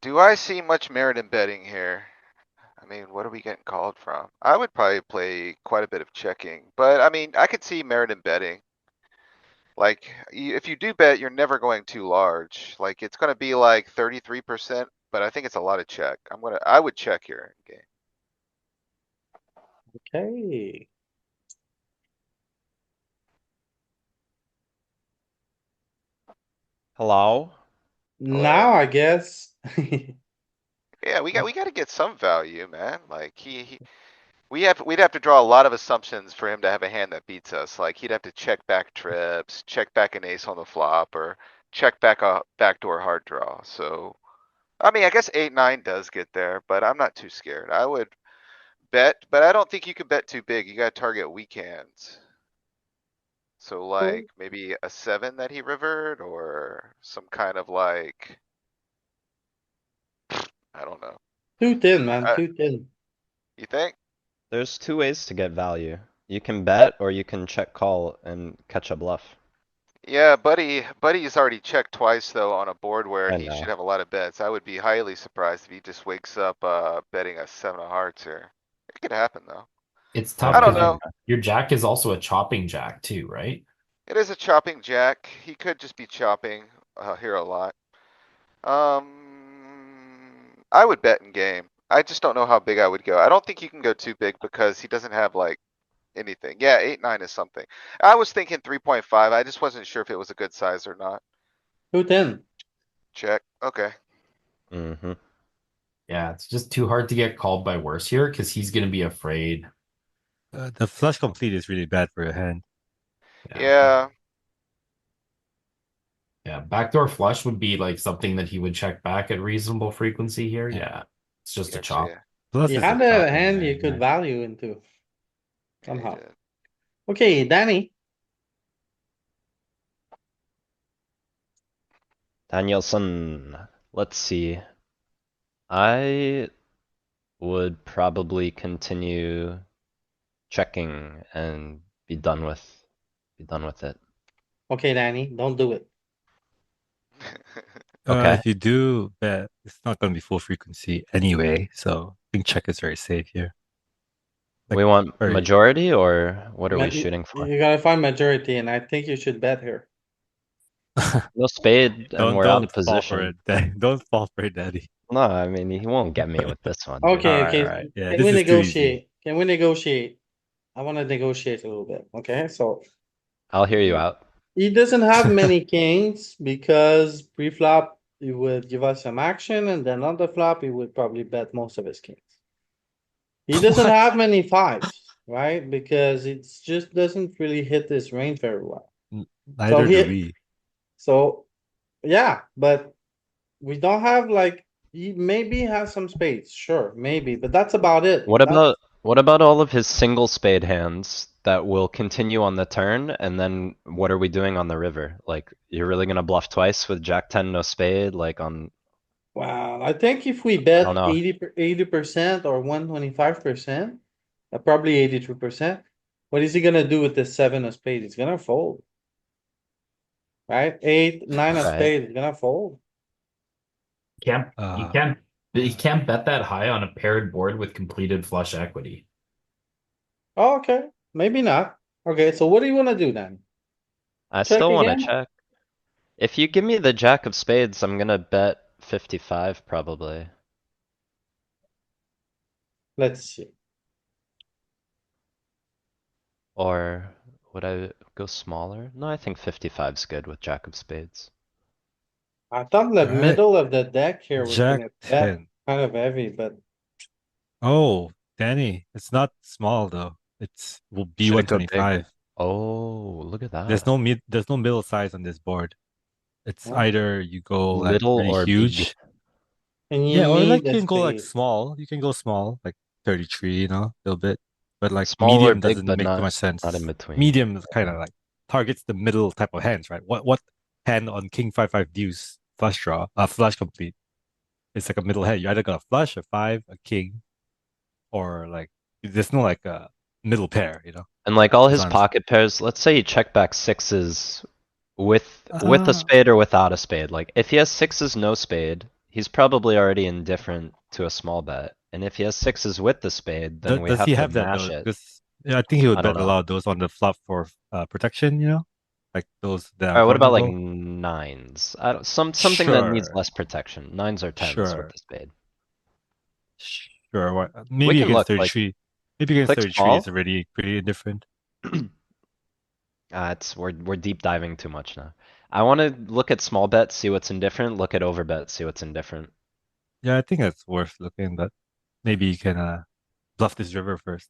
S8: do I see much merit in betting here? I mean, what are we getting called from? I would probably play quite a bit of checking, but I mean, I could see merit in betting. Like, if you do bet, you're never going too large. Like, it's gonna be like 33%, but I think it's a lot of check. I would check here in game.
S1: Okay.
S9: Hello?
S1: Now I guess.
S8: Yeah, we gotta get some value, man. Like, we'd have to draw a lot of assumptions for him to have a hand that beats us. Like, he'd have to check back trips, check back an ace on the flop, or check back a backdoor hard draw. So, I mean, I guess 8-9 does get there, but I'm not too scared. I would bet, but I don't think you could bet too big. You gotta target weak hands. So like maybe a 7 that he rivered or some kind of like, I don't know.
S1: Too thin, man,
S8: Uh,
S1: too thin.
S8: You think?
S9: There's two ways to get value. You can bet or you can check call and catch a bluff.
S8: Yeah, Buddy's already checked twice though on a board where
S9: I
S8: he should
S9: know.
S8: have a lot of bets. I would be highly surprised if he just wakes up, betting a 7 of hearts here. It could happen though.
S3: It's
S8: I
S3: tough
S8: don't
S3: because
S8: know.
S3: your jack is also a chopping jack too, right?
S8: It is a chopping jack. He could just be chopping, here a lot. I would bet in game. I just don't know how big I would go. I don't think you can go too big because he doesn't have like anything. Yeah, 8-9 is something. I was thinking 3.5. I just wasn't sure if it was a good size or not.
S1: Too thin.
S8: Check. Okay.
S9: Mm-hmm.
S3: Yeah, it's just too hard to get called by worse here because he's gonna be afraid.
S5: the flush complete is really bad for your hand.
S8: Yeah.
S3: Yeah, backdoor flush would be like something that he would check back at reasonable frequency here.
S5: Yeah.
S3: Yeah, it's just a
S8: Gotcha,
S3: chop.
S8: yeah.
S5: Plus,
S1: You
S5: it's
S1: had
S5: a
S1: a
S5: chopping
S1: hand you
S5: hand,
S1: could
S5: right?
S1: value into
S8: Yeah, he
S1: somehow.
S8: did.
S1: Okay, Danny.
S9: Danielson. Let's see. I would probably continue checking and be done with it.
S1: Okay, Danny, don't do it.
S9: Okay.
S5: If you do bet, it's not going to be full frequency anyway, so I think check is very safe here. Like,
S9: We want
S5: very-
S9: majority or what are
S1: Ma-
S9: we shooting for?
S1: You gotta find majority and I think you should bet here.
S9: No spade and we're out of
S5: don't fall for
S9: position.
S5: it, Daddy. Don't fall for it, Daddy.
S9: No, I mean, he won't get me with this one. dude.
S1: Okay,
S5: Alright,
S1: okay.
S5: alright. Yeah,
S1: Can
S5: this
S1: we
S5: is too easy.
S1: negotiate? Can we negotiate? I wanna negotiate a little bit, okay? So
S9: I'll hear you out.
S1: he doesn't have many kings because pre-flop, he would give us some action and then on the flop, he would probably bet most of his kings. He doesn't
S5: What?
S1: have many fives, right? Because it's just doesn't really hit this range very well.
S5: Neither do
S1: he-
S5: we.
S1: So, yeah, but we don't have like, he maybe has some spades, sure, maybe, but that's about it.
S9: What
S1: That's-
S9: about all of his single spade hands that will continue on the turn, and then what are we doing on the river? Like, you're really gonna bluff twice with Jack 10 no spade, like on,
S1: Wow, I think if we bet
S9: don't know.
S1: 80% or 125%, probably 82%. What is he gonna do with the seven of spades? He's gonna fold. Right? Eight, nine of
S9: Right.
S1: spades, he's gonna fold.
S3: Can't you
S5: Uh,
S3: can't bet that high on a paired board with completed flush equity.
S1: Oh, okay, maybe not. Okay, so what do you wanna do then?
S9: I
S1: Check
S9: still wanna
S1: again?
S9: check. If you give me the Jack of spades, I'm gonna bet 55 probably.
S1: Let's see.
S9: Or would I go smaller? No, I think 55's good with Jack of spades.
S1: I thought the
S5: Alright.
S1: middle of the deck here was
S5: Jack
S1: gonna bet
S5: 10.
S1: kind of heavy, but
S5: Oh, Danny, it's not small though. Will be
S9: Should it go big?
S5: 125.
S9: Oh, look at
S5: There's
S9: that.
S5: no middle size on this board. It's
S1: Oh.
S5: either you go like
S9: Little
S5: really
S9: or big.
S5: huge.
S1: and
S5: Yeah,
S1: you
S5: or
S1: need
S5: like
S1: the
S5: you can go like
S1: spade.
S5: small. You can go small, like 33, you know, a little bit. But like
S9: Small or
S5: medium
S9: big,
S5: doesn't
S9: but
S5: make too
S9: not
S5: much sense.
S9: not in between.
S5: Medium is kind of like targets the middle type of hands, right? What hand on King 5 deuce flush draw, flush complete? It's like a middle hand. You either got a flush, a five, a king, or like there's no like a middle pair, you know.
S9: And like all
S5: It's
S9: his
S5: on-
S9: pocket pairs, let's say you check back sixes with a
S5: Uh,
S9: spade or without a spade. Like if he has sixes no spade, he's probably already indifferent to a small bet. And if he has sixes with the spade, then we
S5: Does
S9: have
S5: he
S9: to
S5: have that
S9: mash
S5: though?
S9: it.
S5: Because yeah, I think he would
S9: I
S5: bet
S9: don't
S5: a
S9: know.
S5: lot of those on the flop for protection, you know, like those that are
S9: Alright, what about like
S5: vulnerable.
S9: nines? I don't, something that needs
S5: Sure,
S9: less protection. Nines or tens with
S5: sure,
S9: the spade.
S5: sure.
S9: We
S5: Maybe
S9: can
S5: against
S9: look like
S5: 33. Maybe against
S9: click
S5: 33 is
S9: small.
S5: already pretty indifferent.
S9: We're deep diving too much now. I want to look at small bet, see what's indifferent. Look at overbet, see what's indifferent.
S5: Yeah, I think that's worth looking, but maybe you can bluff this river first.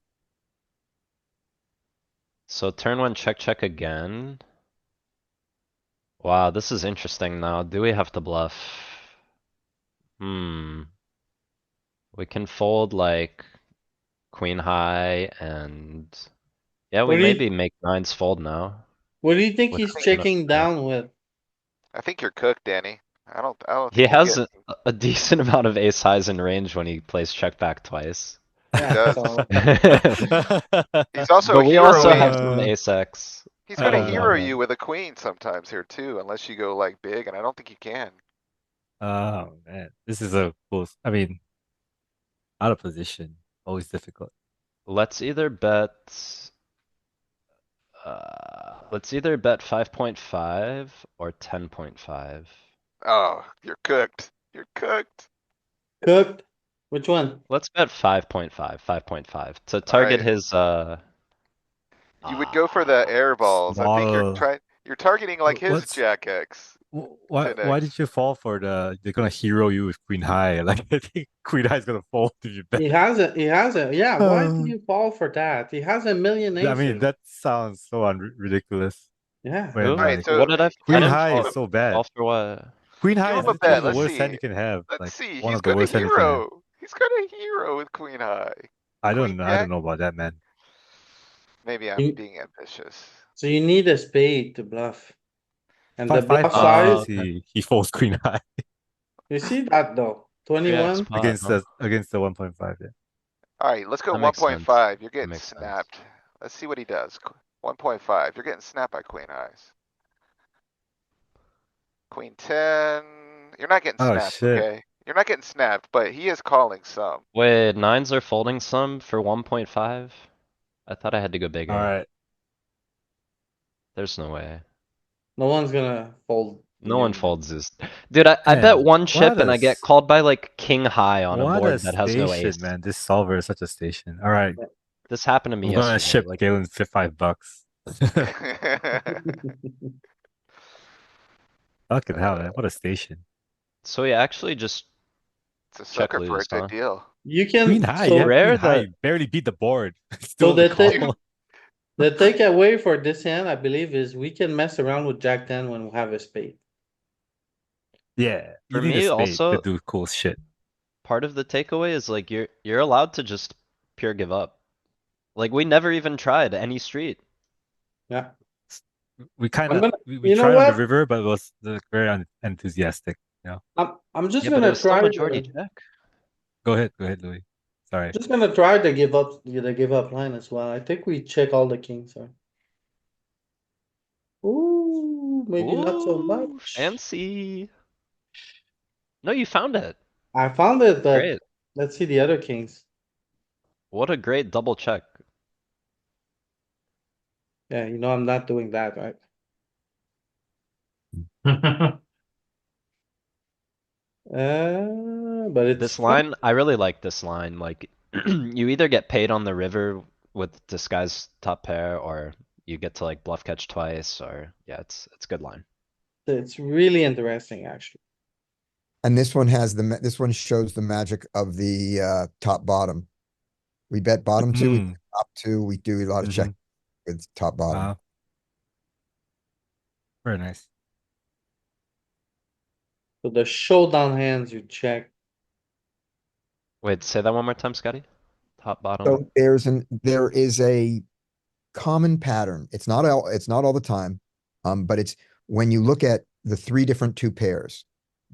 S9: So turn one, check again. Wow, this is interesting now. Do we have to bluff? Hmm. We can fold like queen high and yeah, we
S1: What do you-
S9: maybe make nines fold now.
S1: What do you think
S9: With
S1: he's
S9: queen of
S1: checking
S9: spades.
S1: down with?
S8: I think you're cooked, Danny. I don't
S9: He
S8: think you
S9: has
S8: get.
S9: a decent amount of ace highs in range when he plays check back twice.
S8: He
S1: Yeah,
S8: does.
S1: so
S8: He's also
S9: But we also
S8: heroing.
S9: have some ace X.
S8: He's gonna
S9: Oh,
S8: hero
S9: yeah.
S8: you with a queen sometimes here too, unless you go like big, and I don't think you can.
S5: Oh man, this is a close. I mean, out of position, always difficult.
S9: Let's either bet. Let's either bet 5.5 or 10.5.
S8: Oh, you're cooked. You're cooked.
S1: cooked. Which one?
S9: Let's bet 5.5, 5.5 to target
S8: Alright.
S9: his
S8: You would go for the air balls. I think
S5: Small.
S8: you're targeting like his
S5: What's-
S8: Jack X.
S5: Why
S8: 10x.
S5: did you fall for they're gonna hero you with Queen High? Like I think Queen High is gonna fold if you bet.
S1: He has a, yeah, why do
S5: Uh,
S1: you fall for that? He has a million
S5: I mean
S1: aces.
S5: that sounds so ridiculous.
S1: Yeah,
S5: When
S9: Who?
S8: Alright,
S5: like
S8: so
S9: What did I
S5: Queen
S9: didn't
S5: High
S9: fall-
S5: is so bad.
S9: fall for what?
S5: Queen High
S8: give
S5: is
S8: him a
S5: literally
S8: bet.
S5: the
S8: Let's
S5: worst hand
S8: see.
S5: you can have.
S8: Let's
S5: Like
S8: see.
S5: one
S8: He's
S5: of the
S8: gonna
S5: worst hand you can have.
S8: hero. He's gonna hero with Queen High.
S5: I
S8: Queen
S5: don't
S8: Jack?
S5: know about that, man.
S8: Maybe I'm
S1: You-
S8: being ambitious.
S1: so you need a spade to bluff. And the
S5: 5
S1: bluff
S5: size,
S1: size,
S5: he folds Queen High
S1: you see that though, 21,
S9: Spot,
S5: against
S9: huh?
S5: the 1.5. Yeah.
S8: Alright, let's go
S9: That makes sense.
S8: 1.5. You're
S9: That
S8: getting
S9: makes sense.
S8: snapped. Let's see what he does. 1.5. You're getting snapped by Queen Highs. Queen 10. You're not getting
S5: Oh,
S8: snapped,
S5: shit.
S8: okay? You're not getting snapped, but he is calling some.
S9: Wait, nines are folding some for 1.5? I thought I had to go bigger.
S5: Alright.
S9: There's no way.
S1: No one's gonna fold.
S9: No one
S1: here.
S9: folds this. Dude, I bet
S5: Man,
S9: one chip
S5: what
S9: and
S5: a
S9: I get
S5: s-
S9: called by like king high on a
S5: What a
S9: board that has no ace.
S5: station, man. This solver is such a station. Alright.
S9: This happened to me
S5: I'm gonna
S9: yesterday.
S5: ship
S9: Like,
S5: Galen $5. Fucking hell, man. What a station.
S9: so he actually just
S8: It's a
S9: check
S8: sucker for a
S9: lose,
S8: good
S9: huh?
S8: deal.
S1: You
S5: Queen
S1: can,
S5: high,
S1: so,
S5: yeah,
S9: Rare
S5: queen high.
S9: that-
S5: Barely beat the board.
S1: So
S5: Still the
S1: the
S5: call.
S1: thing- the takeaway for this hand, I believe, is we can mess around with Jack 10 when we have a spade.
S5: Yeah, you
S9: For
S5: need
S9: me,
S5: a spade
S9: also-
S5: to do cool shit.
S9: Part of the takeaway is like you're allowed to just pure give up. Like we never even tried any street.
S1: Yeah,
S5: We kind
S1: I'm
S5: of
S1: gonna-
S5: we
S1: you know
S5: tried on the
S1: what?
S5: river, but it was very enthusiastic. You know.
S1: I'm just
S9: Yeah, but it
S1: gonna
S9: was still
S1: try,
S9: majority check.
S5: Go ahead, Louis. Sorry.
S1: just gonna try to give up, the give up line as well. I think we check all the kings, so. Ooh, maybe not so
S9: Ooh,
S1: much.
S9: fancy. No, you found it.
S1: I found it, but
S9: Great.
S1: let's see the other kings.
S9: What a great double check.
S1: Yeah, you know, I'm not doing that, right? But it's.
S9: This
S1: fun.
S9: line, I really like this line. Like, you either get paid on the river with disguise top pair, or you get to like bluff catch twice, or yeah, it's a good line.
S1: It's really interesting, actually.
S2: And this one has this one shows the magic of the top bottom. We bet bottom two, we bet top two, we do a lot of check with top bottom.
S5: Wow. Very nice.
S1: So the showdown hands you check.
S9: Wait, say that one more time, Scotty. Top, bottom.
S2: So there is a common pattern. It's not all the time. But it's when you look at the three different two pairs,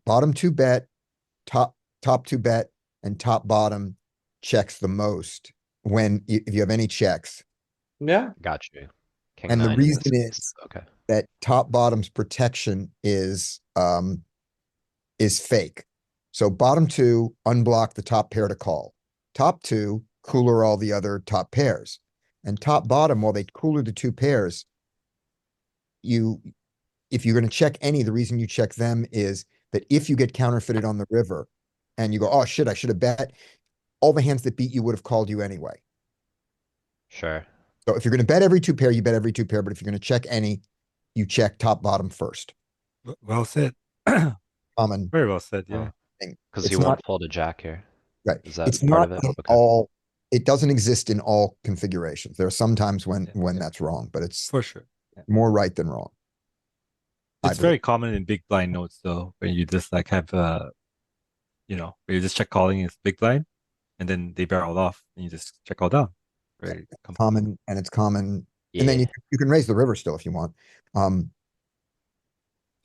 S2: bottom two bet, top two bet, and top bottom checks the most if you have any checks.
S1: Yeah,
S9: Got you. King
S2: And the
S9: nine
S2: reason
S9: this
S2: is
S9: okay.
S2: that top bottom's protection is fake. So bottom two unblock the top pair to call. Top two cooler all the other top pairs. And top bottom, while they cooler the two pairs, if you're going to check any, the reason you check them is that if you get counterfeited on the river and you go, oh shit, I should have bet, all the hands that beat you would have called you anyway.
S9: Sure.
S2: So if you're going to bet every two pair, you bet every two pair. But if you're going to check any, you check top bottom first.
S5: Well said.
S2: Common.
S5: Very well said. Yeah.
S9: Because
S2: It's
S9: you
S2: not-
S9: won't fold a jack here.
S2: Right.
S9: Is that
S2: It's
S9: part
S2: not
S9: of it?
S2: in
S9: Okay.
S2: all. It doesn't exist in all configurations. There are some times when
S5: Yeah.
S2: that's wrong, but it's
S5: For sure. Yeah.
S2: more right than wrong. I
S5: It's
S2: believe.
S5: very common in big blind notes though, when you just like have where you just check calling is big blind, and then they barrel off, and you just check all down. Very
S2: common, and it's common.
S9: Yeah.
S2: And then you can raise the river still if you want. And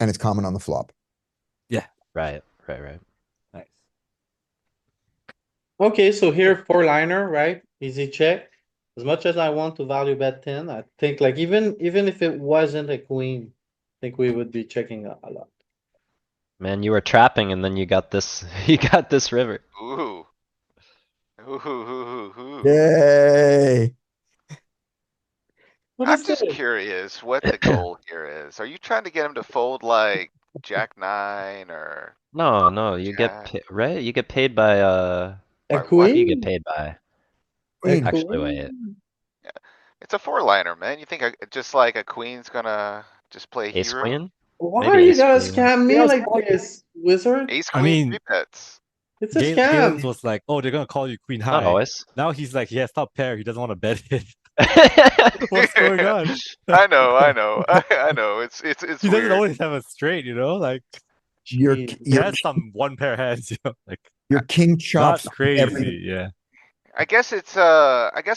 S2: it's common on the flop.
S9: Right.
S5: Nice.
S1: okay, so here four liner, right? Easy check. As much as I want to value bet 10, I think like even if it wasn't a queen, I think we would be checking a lot.
S9: Man, you were trapping and then you got this you got this river.
S8: Ooh. Ooh.
S2: Yay!
S1: What
S8: I'm
S1: is
S8: just
S1: this?
S8: curious what the goal here is. Are you trying to get him to fold like Jack 9 or?
S9: No, you
S8: Jack.
S9: get right? You get paid by
S1: A
S8: What-
S9: what do you
S1: queen?
S9: get paid by?
S2: Queen.
S9: Actually, wait.
S8: It's a four liner, man. You think just like a queen's gonna just play
S9: Ace
S8: hero?
S9: queen?
S1: Why
S9: Maybe
S1: are you
S9: ace
S1: gonna
S9: queen.
S1: scam me
S2: Yes,
S1: like
S2: why-
S1: this, wizard?
S8: Ace
S5: I
S8: queen
S5: mean-
S8: three bets.
S1: It's a
S5: Galen's
S1: scam.
S5: was like, oh, they're gonna call you queen
S9: Not
S5: high.
S9: always.
S5: Now he's like, he has top pair. He doesn't want to bet it. What's going on?
S8: I know. I know. It's
S5: He doesn't
S8: weird.
S5: always have a straight,
S1: Jeez.
S5: He has some one pair hands, like
S2: your king
S5: not
S2: chops
S5: crazy. Yeah.
S8: I guess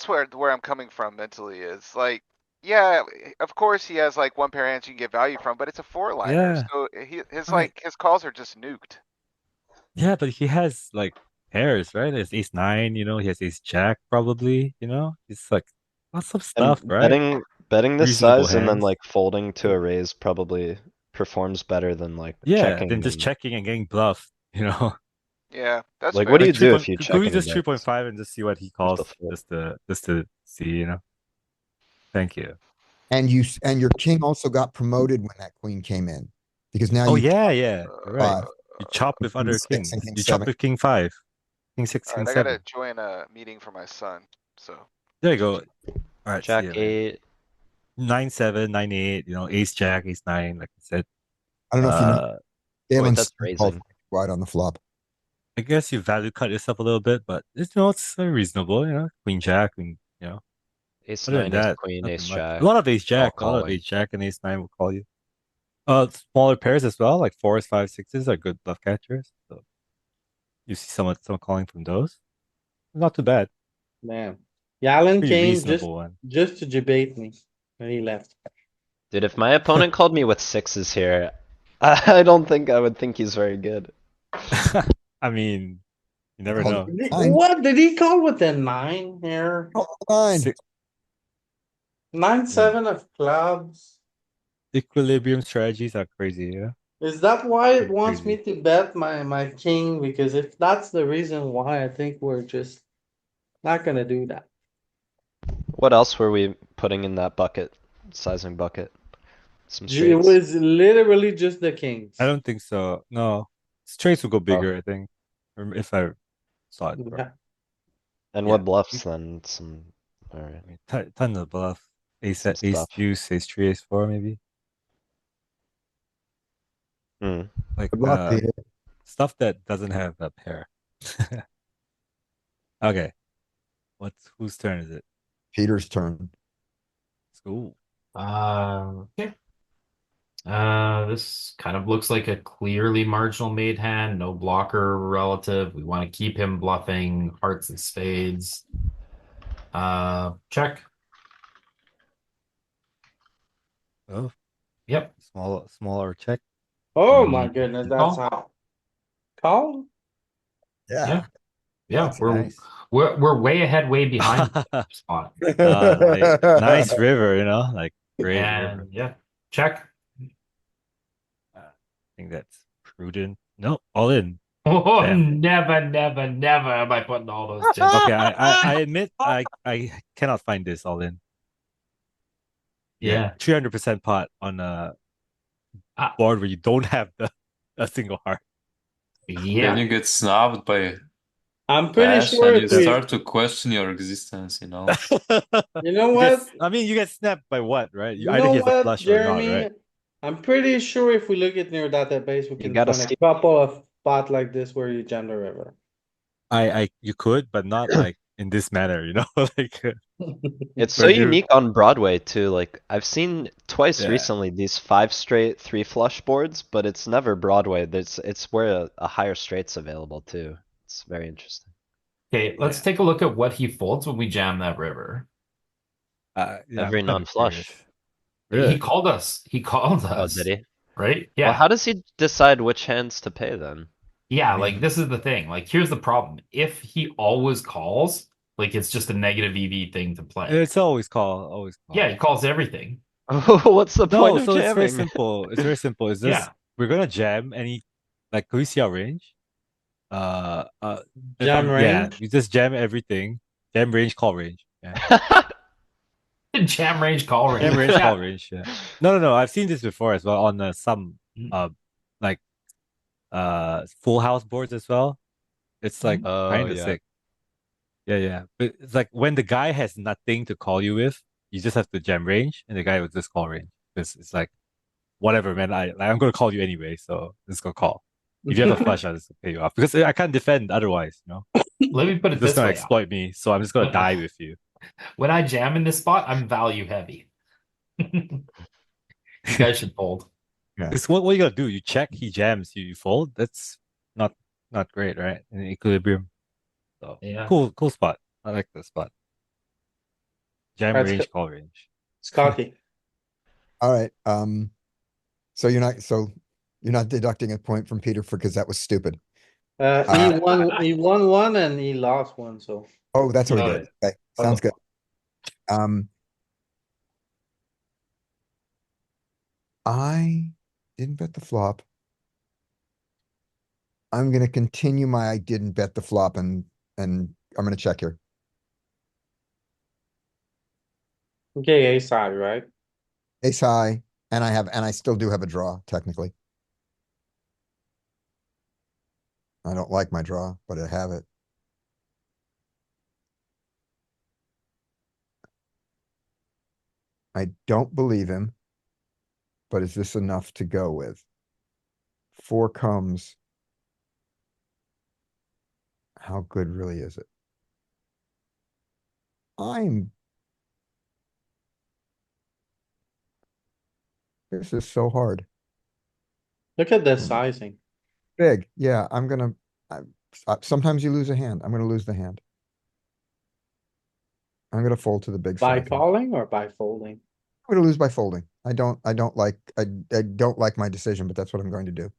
S8: where I'm coming from mentally is like, yeah, of course he has like one pair of hands you can get value from, but it's a four liner.
S5: Yeah.
S8: So his
S5: Right.
S8: his calls are just nuked.
S5: Yeah, but he has like pairs, right? He has ace 9, he has ace jack probably, It's like lots of stuff,
S9: And
S5: right?
S9: betting this
S5: Reasonable
S9: size and then
S5: hands.
S9: like folding to a raise probably performs better than like
S5: Yeah,
S9: checking.
S5: then just
S9: and-
S5: checking and getting bluffed,
S8: Yeah, that's
S9: Like,
S8: fair.
S9: what do you
S5: Like
S9: do
S5: 3
S9: if you
S5: point-
S9: check
S5: Could we
S9: and he
S5: just
S9: bets?
S5: 3.5 and just see what he calls
S9: fold.
S5: just to see, Thank you.
S2: And and your king also got promoted when that queen came in. Because now
S5: Oh
S2: you
S5: yeah, yeah. You're right.
S2: five,
S5: You chop with
S2: king
S5: other
S2: six
S5: kings.
S2: and king
S5: You chop
S2: seven.
S5: with king 5, king 6, king
S8: Alright, I
S5: 7.
S8: gotta join a meeting for my son, so.
S5: There you go. All right, see
S9: Jack
S5: ya, man.
S9: 8.
S5: 9-7, 9-8. You know, ace jack, ace 9. Like I said.
S2: I don't know if you know,
S9: Wait,
S2: Galen's
S9: that's
S2: called
S9: raising.
S2: wide on the flop.
S5: I guess you value cut yourself a little bit, but it's it's reasonable. You know, queen jack, queen.
S9: Ace
S5: Other than
S9: 9, ace
S5: that,
S9: queen,
S5: nothing
S9: ace
S5: much.
S9: jack.
S5: A lot of ace
S9: All
S5: jack, a lot of
S9: calling.
S5: ace jack and ace 9 will call you. Smaller pairs as well, like 4s, 5s, 6s are good bluff catchers. So you see someone calling from those. Not too bad.
S1: Man, Galen
S5: Pretty
S1: came
S5: reasonable one.
S1: just to debate me when he left.
S9: Dude, if my opponent called me with 6s here, I don't think I would think he's very good.
S5: I mean, you never
S2: Called
S5: know.
S2: it nine.
S1: What did he call with the 9 here?
S2: Oh, nine.
S5: Six,
S1: 9-7 of clubs.
S5: equilibrium strategies are crazy, yeah.
S1: Is that why it
S5: Pretty
S1: wants me
S5: crazy.
S1: to bet my king? Because if that's the reason why, I think we're just not gonna do that.
S9: What else were we putting in that bucket? Sizing bucket? Some
S1: It
S9: straights?
S1: was literally just the kings.
S5: I don't think so. No. Straights will go
S9: Oh.
S5: bigger, I think. Or if I saw it.
S1: Yeah.
S9: And
S5: Yeah.
S9: what bluffs then? Some. Alright.
S5: I mean, ton of bluff. Ace,
S9: Some
S5: ace
S9: stuff.
S5: juice, ace 3, ace 4, maybe.
S9: Hmm.
S5: Like
S2: Good luck, Peter.
S5: stuff that doesn't have a pair. Okay. Whose turn is it?
S2: Peter's turn.
S5: Let's go.
S3: Okay. This kind of looks like a clearly marginal made hand, no blocker relative. We want to keep him bluffing hearts and spades. Check.
S5: Oh,
S3: Yep.
S5: smaller check.
S1: Oh
S3: Mm,
S1: my goodness,
S3: call.
S1: that's how. Call?
S3: Yeah. Yeah,
S5: That's nice.
S3: we're way ahead, way behind spot.
S5: Nice river, like great river.
S3: And yeah, check.
S5: I think that's prudent. No, all in.
S3: Oh,
S5: Damn.
S3: never am I putting all those chips.
S5: Okay, I admit I cannot find this all in.
S3: Yeah.
S5: 300% pot on a board where you don't have a single heart.
S6: Then
S3: Yeah.
S6: you get snubbed by
S1: I'm pretty
S6: Bash
S1: sure
S6: and you
S1: if we,
S6: start to question your existence,
S1: you know
S5: You
S1: what?
S5: I mean, you get snapped by what, right?
S1: You
S5: Either
S1: know
S5: he has a
S1: what,
S5: flush or not,
S1: Jeremy?
S5: right?
S1: I'm pretty sure if we look at near database, we can
S9: gotta
S1: find a
S9: see-
S1: couple of spot like this where you jam the river.
S5: You could, but not like in this manner, like
S9: It's so
S5: Where you're-
S9: unique on Broadway too. Like I've seen twice
S5: Yeah.
S9: recently these 5 straight 3 flush boards, but it's never Broadway. It's where a higher straight's available too. It's very interesting.
S3: Okay, let's
S5: Yeah.
S3: take a look at what he folds when we jam that river.
S5: yeah,
S9: Every
S5: I'm kinda
S9: non-flush.
S5: curious.
S3: He
S5: Really?
S3: called us. He called
S9: Oh,
S3: us.
S9: did he?
S3: Right? Yeah.
S9: Well, how does he decide which hands to pay then?
S3: Yeah,
S5: I
S3: like
S5: mean-
S3: this is the thing. Like here's the problem. If he always calls, like it's just a negative EV thing to play.
S5: It's always call.
S3: Yeah, he calls everything.
S9: What's the point
S5: No,
S9: of
S5: so it's very
S9: jamming?
S5: simple. It's very simple. It's just
S3: Yeah.
S5: we're gonna jam any can we see our range? If
S1: Jam
S5: yeah,
S1: range?
S5: we just jam everything. Jam range, call range. Yeah.
S3: Jam range, call range.
S5: Jam range,
S3: Yeah.
S5: call range. Yeah. No. I've seen this before as well on some
S3: Mm.
S5: like full house boards as well. It's like
S9: Oh,
S5: kind of
S9: yeah.
S5: sick. Yeah. But it's like when the guy has nothing to call you with, you just have to jam range, and the guy will just call range. It's like whatever, man. I'm gonna call you anyway, so just go call. If you have a flush, I'll just pay you off because I can't defend otherwise.
S3: Let me put
S5: You're
S3: it
S5: just
S3: this
S5: gonna
S3: way.
S5: exploit me, so I'm just gonna die with you.
S3: When I jam in this spot, I'm value heavy. You guys should fold.
S5: Yeah. It's what you gotta do. You check, he jams, you fold. That's not great, right? In equilibrium. So
S3: Yeah.
S5: cool spot. I like the spot. Jam
S1: That's
S5: range,
S1: good.
S5: call range.
S1: Scotty.
S2: All right, so you're not deducting a point from Peter because that was stupid.
S1: He won one and he lost one, so.
S2: Oh, that's what he
S3: Oh,
S2: did. Okay, sounds good. I didn't bet the flop. I'm gonna continue my I didn't bet the flop and I'm gonna check here.
S1: Okay, ace high, right?
S2: Ace high, and I still do have a draw, technically. I don't like my draw, but I have it. I don't believe him, but is this enough to go with? Four comes. How good really is it? This is so hard.
S1: Look at the sizing.
S2: Big, yeah, sometimes you lose a hand. I'm gonna lose the hand. I'm gonna fold to the big
S1: By
S2: side here.
S1: calling or by folding?
S2: I'm gonna lose by folding. I don't like my decision, but that's what I'm going to do.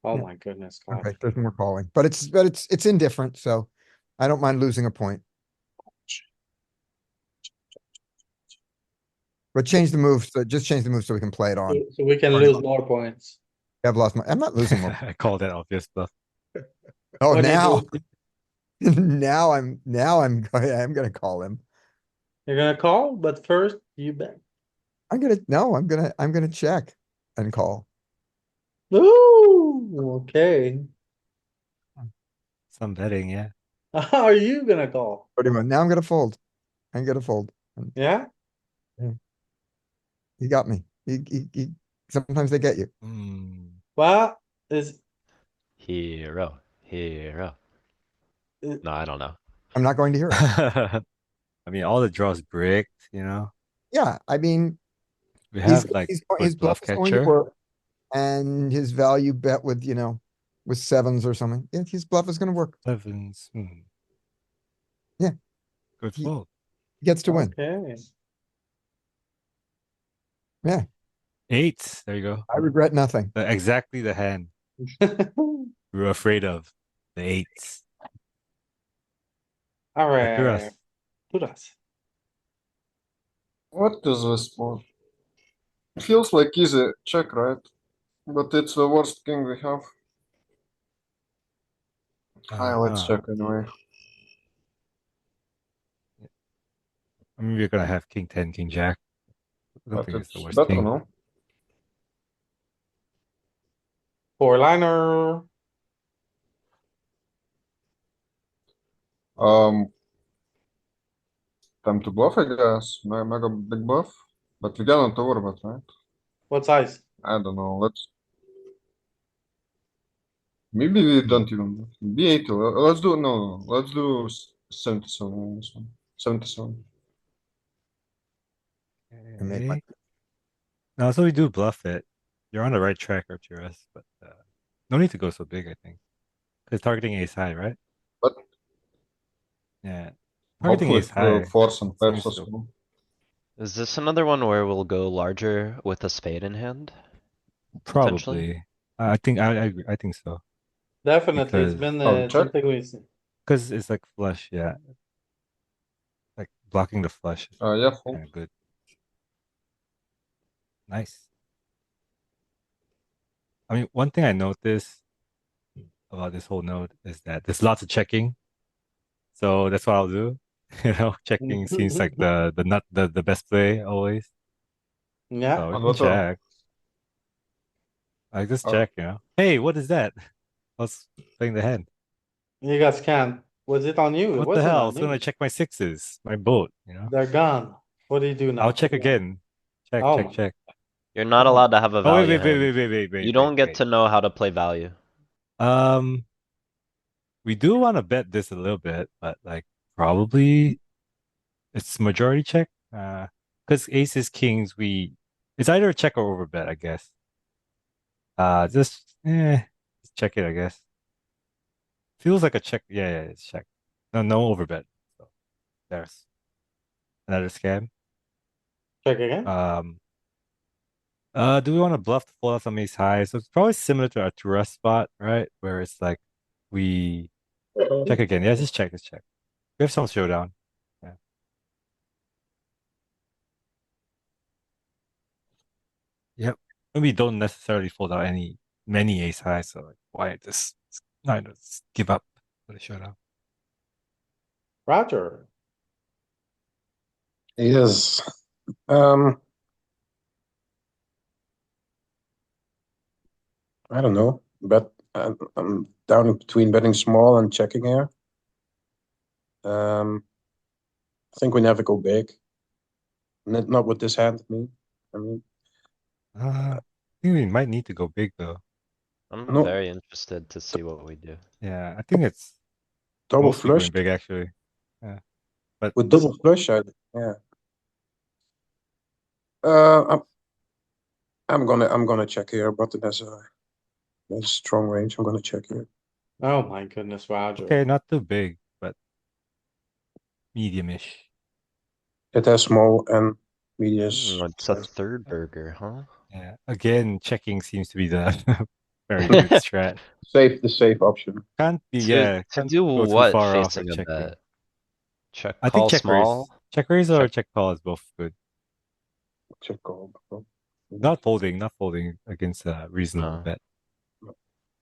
S1: Oh
S2: Yeah.
S1: my goodness, God.
S2: Okay, there's more calling, but it's indifferent, so I don't mind losing a point. But change the move, just change the move so we can play it on.
S1: So we can
S2: Already
S1: lose
S2: lost.
S1: more points.
S2: I'm not losing more.
S5: I call that obvious bluff.
S2: Oh,
S1: What do you
S2: now,
S1: do?
S2: I'm gonna call him.
S1: You're gonna call, but first you bet.
S2: I'm gonna check and call.
S1: Ooh, okay.
S5: Some betting, yeah.
S1: Are you gonna call?
S2: Pretty much. Now I'm gonna fold. I'm gonna fold.
S1: Yeah?
S2: He got me. Sometimes they get you.
S1: Well, is,
S9: Hero. Hero.
S1: it-
S9: No, I don't know.
S2: I'm not going to hear it.
S5: I mean, all the draws bricked, you know.
S2: Yeah, I mean,
S5: We
S2: he's
S5: have like
S2: his
S5: good bluff
S2: bluff is going to
S5: catcher.
S2: work, and his value bet with with sevens or something. Yeah, his bluff is going to work.
S5: Sevens.
S2: Yeah.
S5: Good
S2: He-
S5: fold.
S2: He gets to win.
S1: okay.
S2: Yeah,
S5: Eights. There you go.
S2: I regret nothing.
S5: Exactly the hand we were afraid of. The eights. Back to us.
S1: Alright. Put us.
S10: What is this spot? Feels like easy check, right? But it's the worst king we have. Let's check anyway.
S5: I mean, we're gonna have king 10, king jack. I don't
S10: But
S5: think it's the
S10: it's
S5: worst
S10: better
S5: king.
S10: now.
S1: Four liner.
S10: Time to bluff, I guess. Mega big bluff. But we cannot overbet, right?
S1: What size?
S10: I don't know. Maybe we don't even. B80. Let's do. No. Let's do 77 on this one. 77.
S2: And make my-
S5: No, so we do bluff it. You're on the right track, Arturas, but no need to go so big, I think. Because targeting ace high, right?
S10: But
S5: Yeah. Targeting
S10: hopefully
S5: ace high.
S10: force and pairs
S5: seems
S10: as
S5: to-
S10: well.
S9: Is this another one where we'll go larger with a spade in hand? Potentially?
S5: Probably. I think I agree. I think so.
S1: Definitely, it's
S5: Because-
S1: been
S10: Oh, check.
S1: something we see.
S5: Because it's like flush, yeah. Like blocking the flush is
S10: Yeah, fold.
S5: kind of good. Nice. I mean, one thing I noticed about this whole node is that there's lots of checking. So that's what I'll do. You know, checking seems like the best play always.
S1: Yeah,
S5: So we
S10: On
S5: can
S10: what turn?
S5: check. I just
S10: Oh.
S5: check, you know. Hey, what is that? I was playing the hand.
S1: you got scammed. Was it on you? It
S5: What the
S1: wasn't
S5: hell? I
S1: on
S5: was gonna
S1: you.
S5: check my sixes, my boat, you know.
S1: They're gone. What do you do now?
S5: I'll check again. Check,
S1: Oh
S5: check,
S1: my-
S5: check.
S9: You're not allowed to have a
S5: Oh wait,
S9: value
S5: wait, wait,
S9: hand.
S5: wait, wait, wait, wait.
S9: You don't
S5: wait,
S9: get
S5: wait.
S9: to know how to play value.
S5: We do want to bet this a little bit, but like probably it's majority check. Because aces, kings, it's either a check or overbet, I guess. Just check it, I guess. Feels like a check. Yeah, it's check. No overbet. So there's another scam.
S1: Check again?
S5: Do we want to bluff to fold out some ace high? So it's probably similar to our Tura spot, right? Where it's like we check again. Yeah, just check. We have some showdown. Yeah. Yep. And we don't necessarily fold out many ace high, so like why just give up for the showdown?
S1: Roger.
S4: Yes. Um, I don't know, but I'm down between betting small and checking here. I think we never go big. Not with this hand, I mean,
S5: I think we might need to go big though.
S9: I'm
S4: no
S9: very interested to see what we do.
S5: Yeah, I think it's
S4: double
S5: mostly
S4: flush
S5: going big actually. Yeah, but
S4: with double flush. Yeah. I'm gonna check here, but it has a strong range. I'm gonna check here.
S1: Oh my goodness, Roger.
S5: okay, not too big, but medium-ish.
S4: It has small and medium.
S9: It's a third burger, huh?
S5: Yeah, again, checking seems to be the very good strat.
S4: The safe option.
S5: Can't be,
S9: To
S5: yeah,
S9: to
S5: can't
S9: do
S5: go too
S9: what
S5: far off with
S9: facing a
S5: checking.
S9: bet? Check
S5: I think
S9: call small.
S5: check raise or
S9: Check-
S5: check call is both good.
S4: Check call.
S5: Not folding against a reasonable
S9: No.
S5: bet.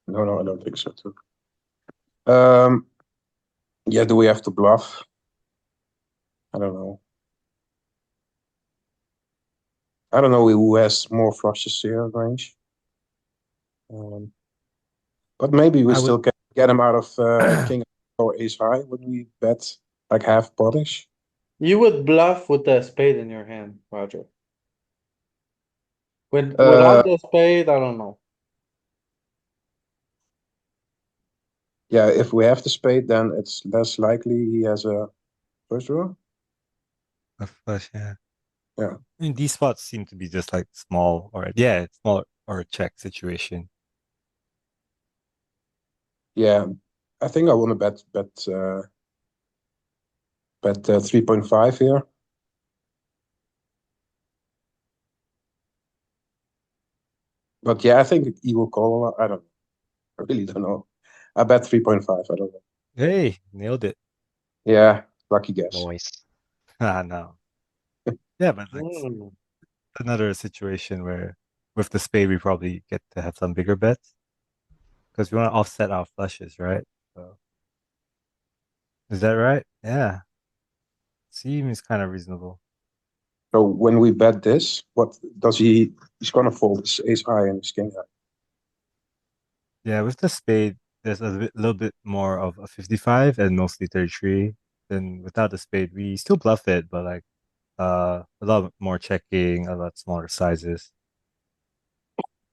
S4: No, I don't think so too. Yeah, do we have to bluff? I don't know. I don't know who has more flushes here in range. But maybe we
S5: I
S4: still
S5: would,
S4: get him out of king or ace high when we bet like half pottish.
S1: You would bluff with the spade in your hand, Roger.
S4: Uh,
S1: Without the spade, I don't know.
S4: Yeah, if we have the spade, then it's less likely he has a first draw.
S5: a flush, yeah.
S4: Yeah.
S5: I mean, these spots seem to be just like small or, yeah, small or a check situation.
S4: Yeah, I think I want to bet 3.5 here. But yeah, I think he will call a lot. I don't know. I really don't know. I bet 3.5. I don't know.
S5: Hey, nailed it.
S4: Yeah, lucky guess.
S9: Noise.
S5: Ah, no. Yeah, but like
S1: Hmm.
S5: another situation where with the spade we probably get to have some bigger bets because we want to offset our flushes, right? So is that right? Yeah, seems kind of reasonable.
S4: So when we bet this, what does he? He's gonna fold his ace high and his king high.
S5: Yeah, with the spade, there's little bit more of a 55 and mostly 33. Then without the spade, we still bluff it, but like a lot more checking, a lot smaller sizes.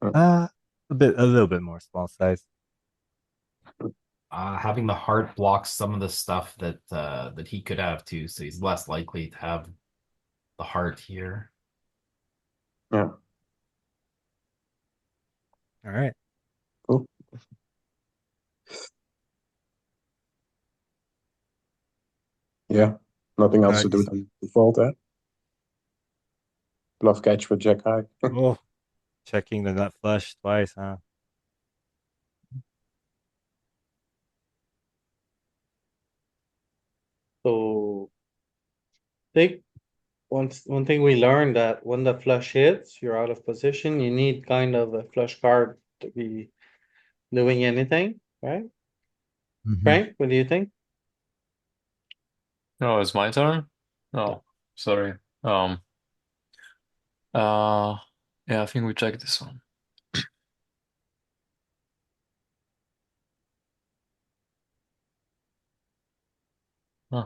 S4: Hmm.
S5: Uh a little bit more small size.
S3: Having the heart blocks some of the stuff that he could have too, so he's less likely to have the heart here.
S4: Yeah.
S5: All right.
S4: Cool. Yeah. Nothing else to do than to fold that. Bluff catch for jack high.
S5: Oh, checking the nut flush twice, huh?
S1: So, think one thing we learned that when the flush hits, you're out of position, you need kind of a flush card to be doing anything, right? Frank, what do you think?
S6: Oh, it's my turn? Oh, sorry. Uh, yeah, I think we check this one. Huh,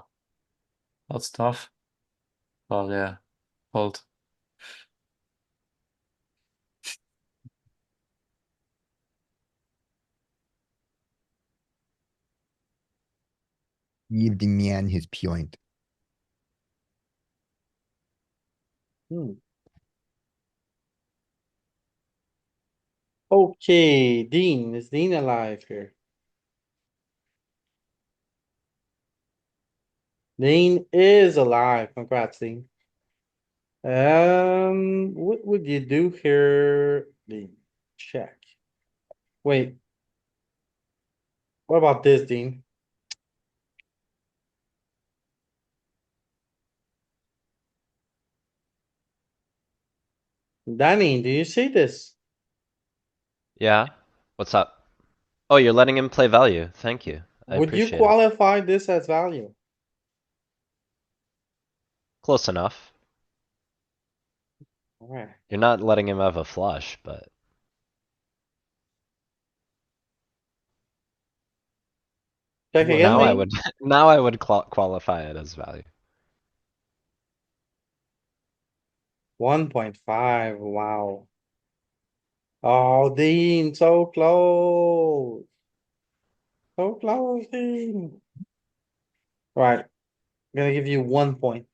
S6: that's tough. Well, yeah, hold.
S2: Give the man his point.
S1: Hmm. Okay, Dean, is Dean alive here? Dean is alive, congrats, Dean. What would you do here, Dean? Check. Wait. What about this, Dean? Danny, do you see this?
S9: Yeah. What's up? Oh, you're letting him play value. Thank you. I
S1: Would you
S9: appreciate it.
S1: qualify this as value?
S9: Close enough.
S1: Alright,
S9: You're not letting him have a flush, but
S1: check again,
S9: now I
S1: Lee.
S9: would, now I would qualify it as value.
S1: 1.5, wow. Oh, Dean, so close. So close, Dean. Right, I'm gonna give you 1 point.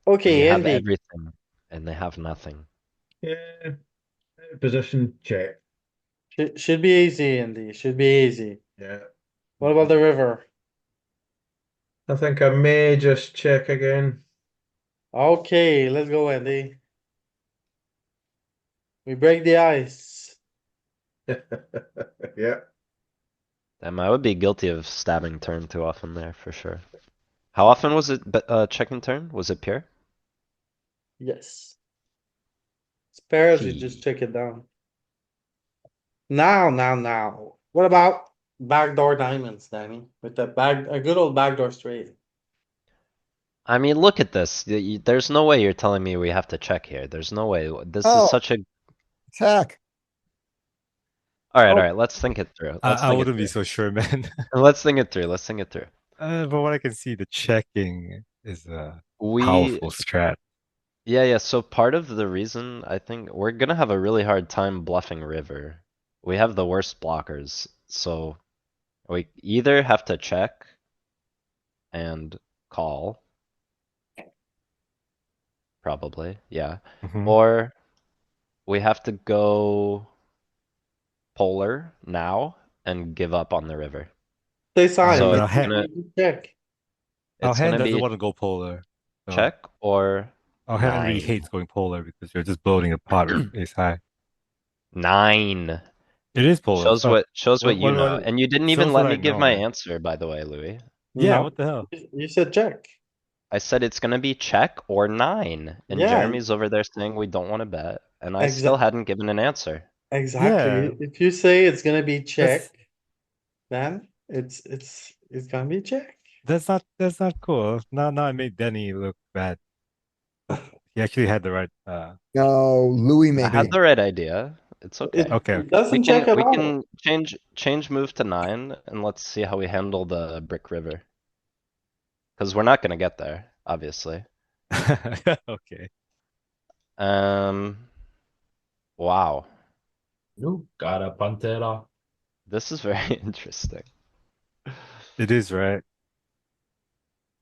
S9: We
S1: Okay,
S9: have
S1: Andy,
S9: everything and they have nothing.
S7: Yeah. Position check.
S1: should be easy, Andy, should be easy.
S7: Yeah.
S1: What about the river?
S7: I think I may just check again.
S1: Okay, let's go, Andy. We break the ice.
S7: Yeah.
S9: Damn, I would be guilty of stabbing turn too often there for sure. How often was it checking turn? Was it pure?
S1: Yes. Spares, you
S9: He.
S1: just check it down. Now. What about backdoor diamonds, Danny? With the a good old backdoor straight.
S9: I mean, look at this. There's no way you're telling me we have to check here. There's no way. This is
S2: Oh,
S9: such a.
S2: attack.
S9: All
S1: Oh.
S9: right. Let's think it through. Let's
S5: I
S9: think it
S5: wouldn't be
S9: through.
S5: so sure, man.
S9: Let's think it through. Let's think it through.
S5: But what I can see, the checking is a
S9: We.
S5: powerful strat.
S9: Yeah. So part of the reason I think we're gonna have a really hard time bluffing river. We have the worst blockers, so we either have to check and call. Probably, yeah.
S5: Mhm.
S9: Or we have to go polar now and give up on the river.
S1: Stay
S5: Yeah,
S1: silent.
S9: So
S5: but
S9: it's gonna
S1: Check.
S5: our hand doesn't
S9: be
S5: want to go polar. So
S9: check or
S5: our hand really
S9: 9.
S5: hates going polar because you're just bloating a pot with ace high.
S9: 9.
S5: It is polar.
S9: Shows
S5: Fuck.
S9: what you know.
S5: What
S9: And you didn't even
S5: shows
S9: let
S5: what I
S9: me give
S5: know,
S9: my
S5: man.
S9: answer, by the way, Louis.
S5: Yeah,
S1: No,
S5: what the hell?
S1: you said check.
S9: I said it's gonna be check or 9. And
S1: Yeah.
S9: Jeremy's over there saying we don't want to bet. And I still
S1: Exactly.
S9: hadn't given an answer.
S1: Exactly.
S5: Yeah,
S1: If you say it's gonna be check,
S5: that's
S1: then it's gonna be check.
S5: that's not cool. Now I made Denny look bad. He actually had the right
S2: No, Louis
S9: I
S2: made
S9: had
S2: me.
S9: the right idea. It's okay.
S5: okay,
S1: It
S5: okay.
S1: doesn't check at
S9: We
S1: all.
S9: can change move to 9 and let's see how we handle the brick river. Because we're not gonna get there, obviously.
S5: Okay.
S9: Wow.
S3: You gotta punt it off.
S9: This is very interesting.
S5: It is right.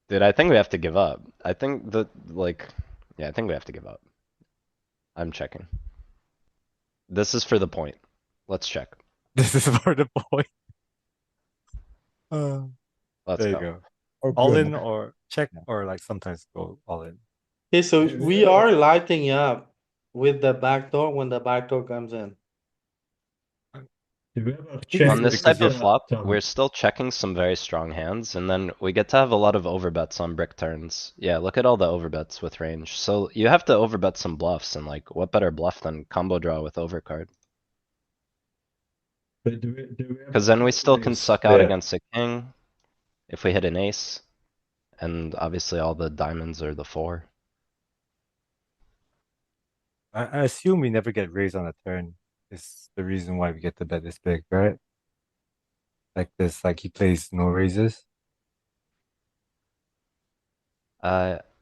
S9: Dude, I think we have to give up. I think that yeah, I think we have to give up. I'm checking. This is for the point. Let's check.
S5: This is for the point.
S9: Let's
S5: There you
S9: go.
S5: go.
S2: Oh,
S5: All
S2: good.
S5: in or check or like sometimes go all in.
S1: Okay, so we are lighting up with the back door when the back door comes in.
S7: Do we ever
S5: On
S7: check
S9: this
S5: because
S9: type of
S5: you're-
S9: flop,
S7: turn?
S9: we're still checking some very strong hands, and then we get to have a lot of overbets on brick turns. Yeah, look at all the overbets with range. So you have to overbet some bluffs, and like, what better bluff than combo draw with overcard?
S7: But do we
S9: Because then we still can
S7: raise
S9: suck out
S7: there?
S9: against a king if we hit an ace, and obviously all the diamonds are the 4.
S5: I assume we never get raised on a turn. Is the reason why we get to bet this big, right? Like this, like he plays no raises.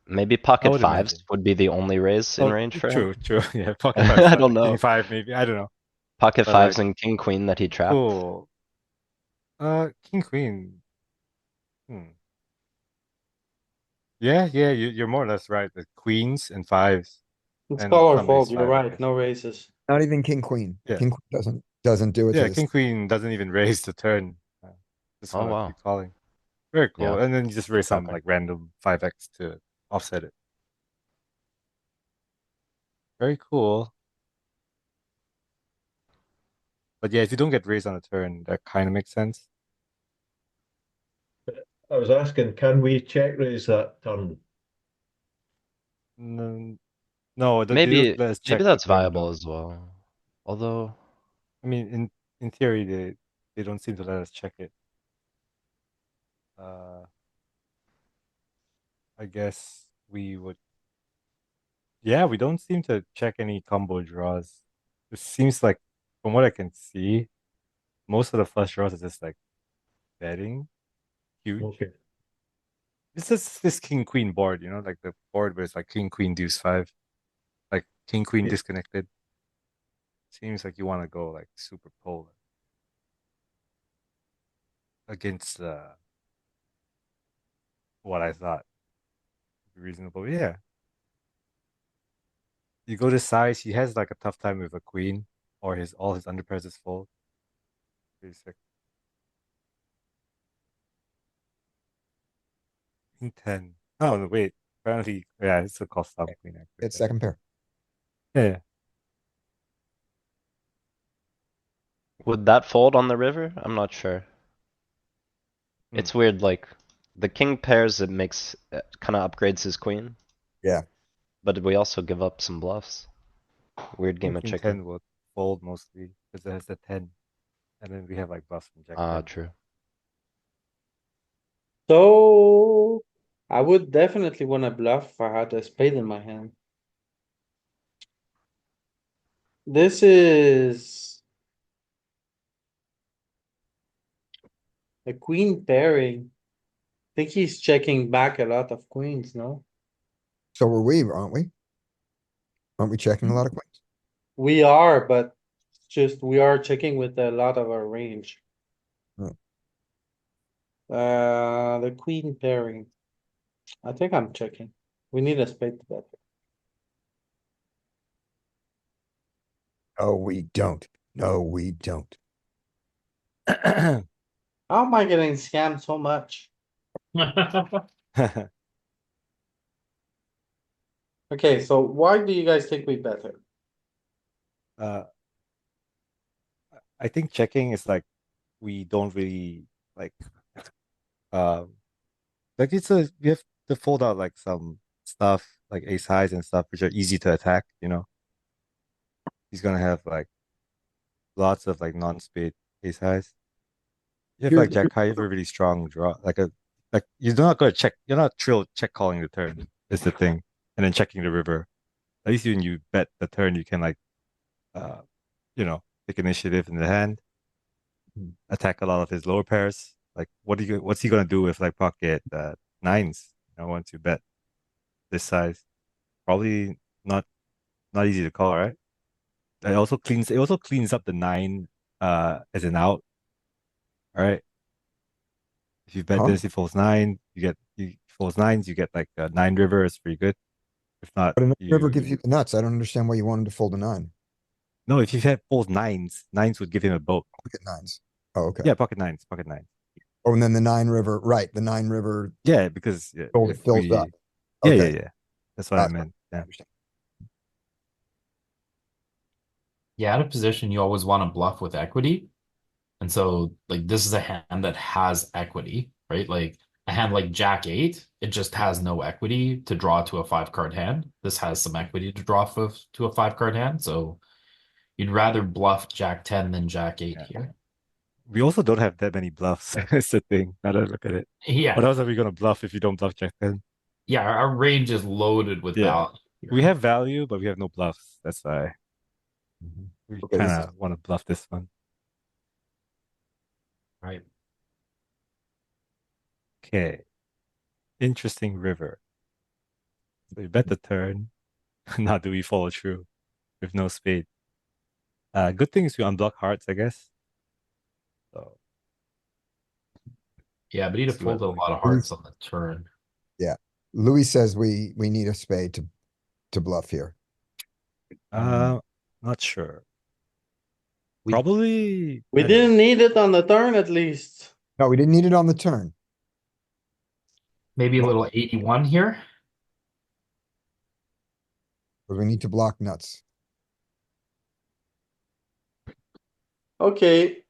S9: Maybe pocket
S5: would
S9: fives
S5: imagine.
S9: would be the only raise in range for him.
S5: True. Yeah, pocket
S9: I
S5: five.
S9: don't know.
S5: King five, maybe. I don't know.
S9: Pocket
S5: But,
S9: fives
S5: like,
S9: and king queen that he trapped.
S5: Cool. King queen. Yeah, you're more or less right. The queens and fives.
S1: It's
S5: And
S1: colorful,
S5: some ace
S1: you're
S5: five, I
S1: right,
S5: guess.
S1: no raises.
S2: Not even king queen.
S5: Yeah.
S2: King queen doesn't do it to
S5: Yeah,
S2: this.
S5: king queen doesn't even raise the turn. Just
S9: Oh,
S5: wanna
S9: wow.
S5: be calling. Very cool.
S9: Yeah.
S5: And then you just raise some
S9: Shocking.
S5: like random 5x to offset it. Very cool. But yeah, if you don't get raised on a turn, that kind of makes sense.
S7: I was asking, can we check raise that turn?
S5: No,
S9: Maybe
S5: let's check
S9: that's
S5: the turn,
S9: viable
S5: though.
S9: as well. Although
S5: I mean, in theory, they don't seem to let us check it. I guess we would. Yeah, we don't seem to check any combo draws. It seems like, from what I can see, most of the flush draws are just like betting huge.
S7: Okay.
S5: It's just this king queen board, you know, like the board where it's like king queen deuce five, like king queen
S7: Yeah.
S5: disconnected. Seems like you want to go like super polar against what I thought reasonable. Yeah, you go to size, he has like a tough time with a queen, or his all his underpairs is full. Basic. King 10. Oh no, wait. Apparently, yeah, it's a call stop queen actually.
S2: It's second pair.
S5: Yeah.
S9: Would that fold on the river? I'm not sure. It's weird, like the king pairs it makes kind of upgrades his queen.
S2: Yeah.
S9: But we also give up some bluffs. Weird game of
S5: King
S9: chicken.
S5: 10 will fold mostly because it has the 10. And then we have like bluffs from Jack 10.
S9: True.
S1: So I would definitely wanna bluff if I had a spade in my hand. This is a queen pairing. I think he's checking back a lot of queens, no?
S2: So were we, aren't we? Aren't we checking a lot of queens?
S1: We are, but it's just we are checking with a lot of our range.
S2: Oh.
S1: The queen pairing. I think I'm checking. We need a spade to bet.
S2: Oh, we don't. No, we don't.
S1: How am I getting scammed so much? Okay, so why do you guys think we better?
S5: uh, I think checking is like we don't really um like it's a we have to fold out like some stuff like ace highs and stuff which are easy to attack, you know. He's gonna have like lots of like non-spade ace highs. You have like Jack high, you have a really strong draw. Like you're not gonna check, you're not check calling the turn is the thing. And then checking the river. At least when you bet the turn, you can like uh you know, take initiative in the hand, attack a lot of his lower pairs. Like what's he gonna do with like pocket nines? You know, once you bet this size. Probably not easy to call, right? It also cleans up the nine as an out. All right. If you bet
S2: Huh?
S5: this, he folds nine, he folds nines, you get like nine river, it's pretty good. If not,
S2: But another river gives you the nuts. I don't understand why you wanted to fold a nine.
S5: no, if you had folds nines would give him a boat.
S2: Pocket nines. Oh, okay.
S5: Yeah, pocket nines, pocket nines.
S2: Oh, and then the nine river, right, the nine river
S5: Yeah, because yeah, if
S2: fills
S5: we,
S2: up.
S5: yeah,
S2: Okay.
S5: yeah. That's what I
S2: That's
S5: meant.
S2: I
S5: Yeah.
S2: understand.
S3: Yeah, out of position, you always want to bluff with equity. And so, like, this is a hand that has equity, right? Like, a hand like Jack 8, it just has no equity to draw to a 5-card hand. This has some equity to draw to a 5-card hand. So, you'd rather bluff Jack 10 than Jack 8
S5: Yeah.
S3: here.
S5: We also don't have that many bluffs. That's the thing. Now that I look at it.
S3: Yeah.
S5: What else are we gonna bluff if you don't bluff Jack 10?
S3: Yeah, our range is loaded with
S5: Yeah.
S3: value.
S5: We have value, but we have no bluffs. That's why we
S2: Okay,
S5: kind
S2: this
S5: of want to bluff this one.
S3: Right.
S5: Okay. Interesting river. So we bet the turn. Now do we follow through with no spade? Good thing is we unblock hearts, I guess. So
S3: Yeah, but he'd have
S5: see what
S3: folded a
S5: Louis
S3: lot of
S5: does.
S3: hearts on the turn.
S2: Louis says we need a spade to bluff here.
S5: Not sure.
S3: We-
S5: Probably
S1: We
S5: better.
S1: didn't need it on the turn at least.
S2: No, we didn't need it on the turn.
S3: Maybe a little 81 here.
S2: But we need to block nuts.
S1: Okay.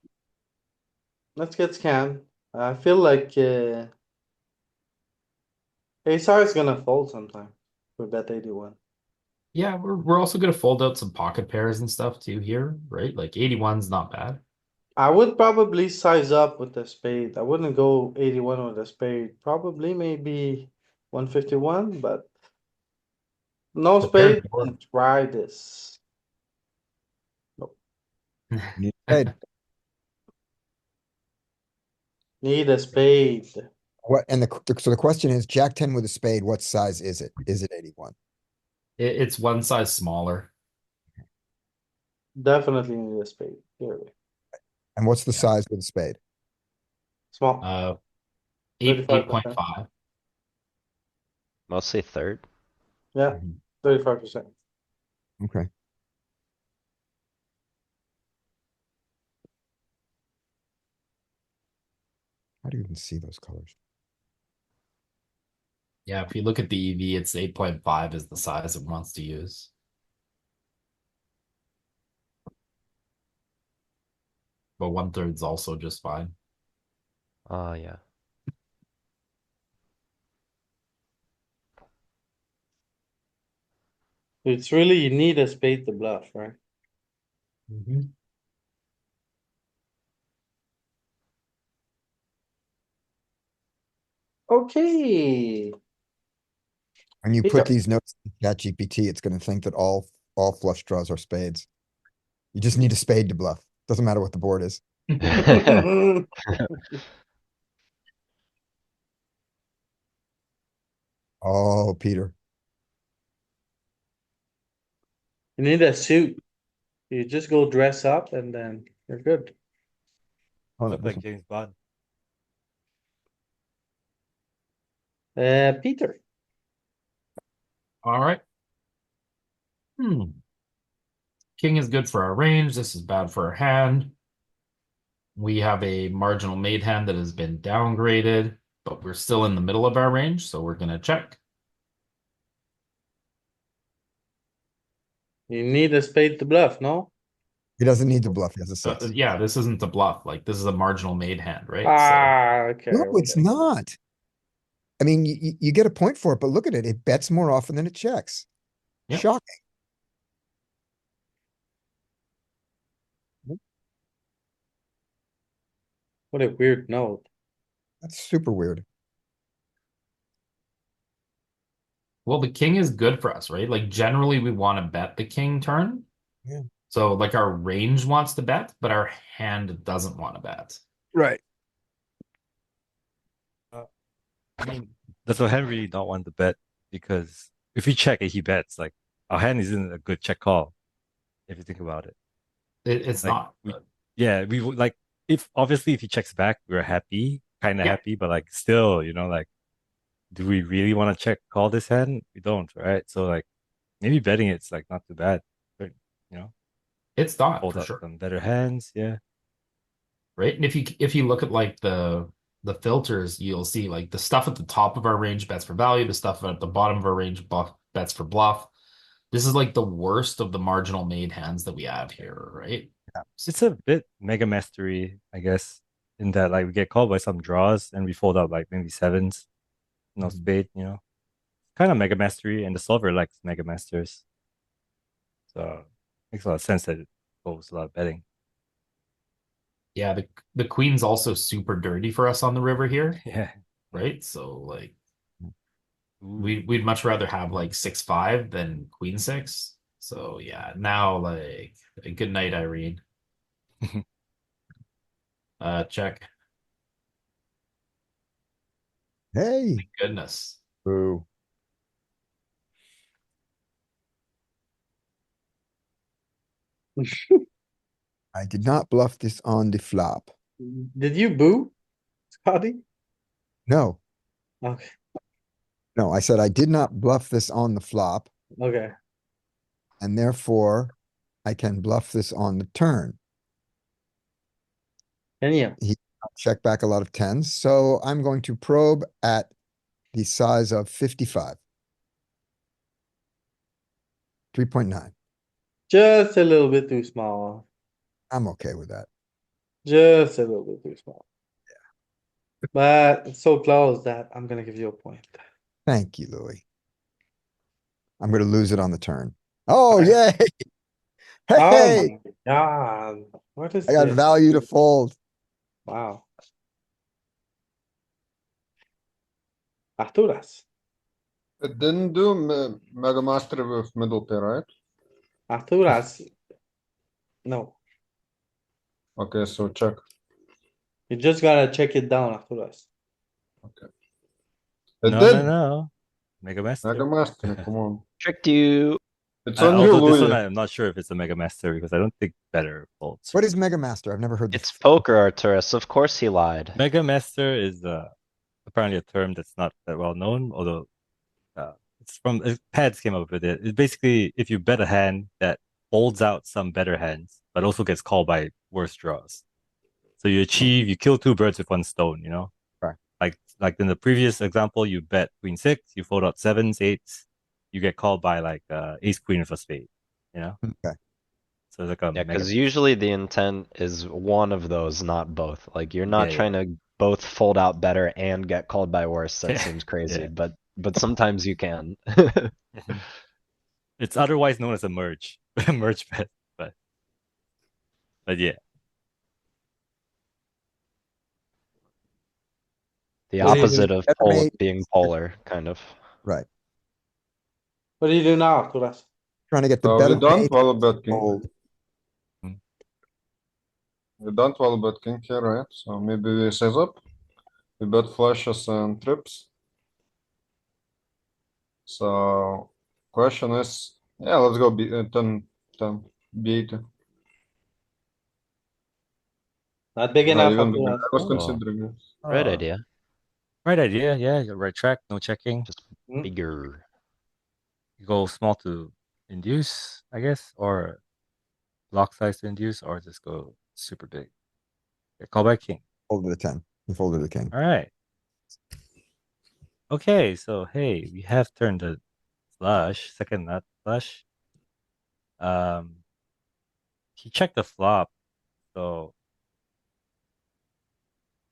S1: Let's get scanned. I feel like, ace high is gonna fold sometime. We bet 81.
S3: Yeah, we're also gonna fold out some pocket pairs and stuff too here, right? Like 81's not bad.
S1: I would probably size up with the spade. I wouldn't go 81 with a spade. Probably maybe 151, but no
S3: The paired
S1: spade.
S3: board.
S1: And try this.
S2: Need a spade.
S1: Need a spade.
S2: What, and so the question is, Jack ten with a spade, what size is it? Is it 81?
S3: It's one size smaller.
S1: Definitely need a spade. Clearly.
S2: And what's the
S3: Yeah.
S2: size with a spade?
S1: Small.
S3: 8.5.
S1: 35%.
S9: Mostly third.
S1: Yeah, 35%.
S2: Okay. How do you even see those colors?
S3: Yeah, if you look at the EV, it's 8.5 is the size it wants to use. But 1/3 is also just fine.
S9: Oh, yeah.
S1: It's really, you need a spade to bluff, right? Okay.
S2: When you
S1: Peter.
S2: put these notes in ChatGPT, it's gonna think that all flush draws are spades. You just need a spade to bluff. Doesn't matter what the board is. Oh, Peter.
S1: You need a suit. You just go dress up and then you're good.
S2: Oh, no,
S5: Look
S2: this
S5: like
S2: one.
S5: James Bond.
S1: Peter.
S3: All right. King is good for our range. This is bad for our hand. We have a marginal made hand that has been downgraded, but we're still in the middle of our range, so we're gonna check.
S1: You need a spade to bluff, no?
S2: He doesn't need to bluff. He has a six.
S3: Yeah, this isn't a bluff. Like this is a marginal made hand, right?
S1: Okay.
S2: No, it's not. I mean, you get a point for it, but look at it. It bets more often than it checks.
S3: Yep.
S2: Shocking.
S1: What a weird note.
S2: That's super weird.
S3: Well, the king is good for us, right? Like generally we want to bet the king turn.
S2: Yeah.
S3: So like our range wants to bet, but our hand doesn't want to bet.
S2: Right.
S5: I mean, does our hand really not want to bet? Because if we check and he bets, like our hand isn't a good check call. If you think about it,
S3: It's
S5: like
S3: not.
S5: yeah, we would like if obviously if he checks back, we're happy, kind of
S3: Yeah.
S5: happy, but like still, like, do we really want to check call this hand? We don't, right? So like maybe betting it's like not too bad, but
S3: It's not
S5: hold
S3: for
S5: up
S3: sure.
S5: some better hands, yeah.
S3: Right? And if you look at like the filters, you'll see like the stuff at the top of our range bets for value, the stuff at the bottom of our range bets for bluff. This is like the worst of the marginal made hands that we have here, right?
S5: Yeah. It's a bit mega mastery, I guess, in that like we get called by some draws and we fold out like maybe sevens, no spade, kind of mega mastery, and the solver likes mega masters, so makes a lot of sense that it goes a lot of betting.
S3: Yeah, the queen's also super dirty for us on the river here,
S5: Yeah.
S3: right? So like
S5: Ooh.
S3: we'd much rather have like 6-5 than queen 6. So yeah, now like good night, Irene. Check.
S2: Hey.
S3: Thank goodness.
S2: Boo. I did not bluff this on the flop.
S1: Did you boo, Scotty?
S2: No,
S1: Okay,
S2: no, I said I did not bluff this on the flop,
S1: okay.
S2: and therefore I can bluff this on the turn.
S1: And yeah,
S2: He checked back a lot of tens, so I'm going to probe at the size of 55. 3.9.
S1: just a little bit too small.
S2: I'm okay with that.
S1: Just a little bit too small. But it's so close that I'm gonna give you a point.
S2: Thank you, Louis. I'm gonna lose it on the turn. Oh, yay!
S1: Oh
S2: Hey,
S1: my god, what is
S2: I got
S1: this?
S2: value to fold.
S1: Wow. Arturas,
S10: It didn't do Mega Master with middle pair, right?
S1: Arturas. No,
S10: Okay, so check.
S1: you just gotta check it down, Arturas.
S10: It
S5: No,
S10: did!
S5: no. Mega Master.
S10: Mega Master, come on.
S9: Tricked you.
S10: It's on you,
S5: Although this one,
S10: Louis.
S5: I'm not sure if it's a Mega Master because I don't think better folds.
S2: What is Mega Master? I've never heard
S9: It's
S2: this.
S9: poker, Arturus. Of course he lied.
S5: Mega Master is apparently a term that's not that well known, although it's from Pads came up with it. It's basically if you bet a hand that folds out some better hands, but also gets called by worse draws. So you kill two birds with one stone, you know?
S2: Right.
S5: Like in the previous example, you bet queen six, you fold out sevens, eights, you get called by like ace queen with a spade, you know?
S2: Okay.
S5: So it's like a
S9: Yeah,
S5: mega
S9: because usually the intent is one of those, not both. Like you're not
S5: Yeah,
S9: trying to both fold out better and get called by worse. That
S5: Yeah,
S9: seems crazy,
S5: yeah.
S9: but sometimes you can.
S5: It's otherwise known as a merge, merge bet, but yeah.
S9: The
S1: What do you do?
S9: opposite of
S2: Better
S9: pol
S2: mate.
S9: being polar, kind of.
S2: Right.
S1: What do you do now, Arturas?
S2: Trying to get the
S10: So
S2: better
S10: we don't
S2: mate.
S10: follow bet king.
S2: Fold.
S10: We don't follow bet king here, right? So maybe we size up. We bet flushes and trips. So question is, yeah, let's go B 10, 10, B80.
S1: Not big
S10: Not
S1: enough,
S10: even bigger.
S1: Arturas.
S10: I was
S9: Oh.
S10: considering it.
S9: Right
S5: Oh,
S9: idea.
S5: Right idea, yeah, you're right track, no checking.
S9: Just
S1: Mm.
S9: bigger.
S5: You go small to induce, I guess, or block size to induce, or just go super big. Yeah, call back king.
S2: Folded a 10. He folded a king.
S5: All right. Okay, so hey, we have turned the flush, second nut flush. He checked the flop, so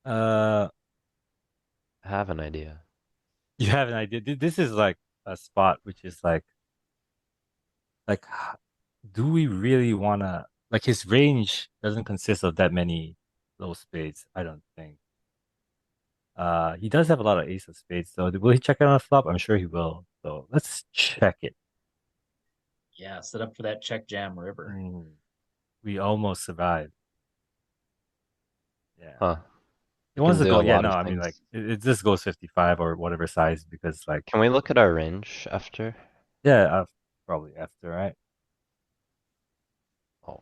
S9: I have an idea.
S5: you have an idea. This is like a spot which is like, do we really wanna like his range doesn't consist of that many low spades, I don't think. He does have a lot of ace of spades, so will he check it on a flop? I'm sure he will. So let's check it.
S11: Yeah, set up for that check jam river.
S5: We almost survived. Yeah.
S9: Huh.
S5: He wants
S9: can
S5: to
S9: do
S5: go.
S9: a
S5: Yeah,
S9: lot
S5: no,
S9: of
S5: I mean,
S9: things.
S5: like it just goes 55 or whatever size because, like,
S9: Can we look at our range after?
S5: yeah, probably after, right?
S9: Oh.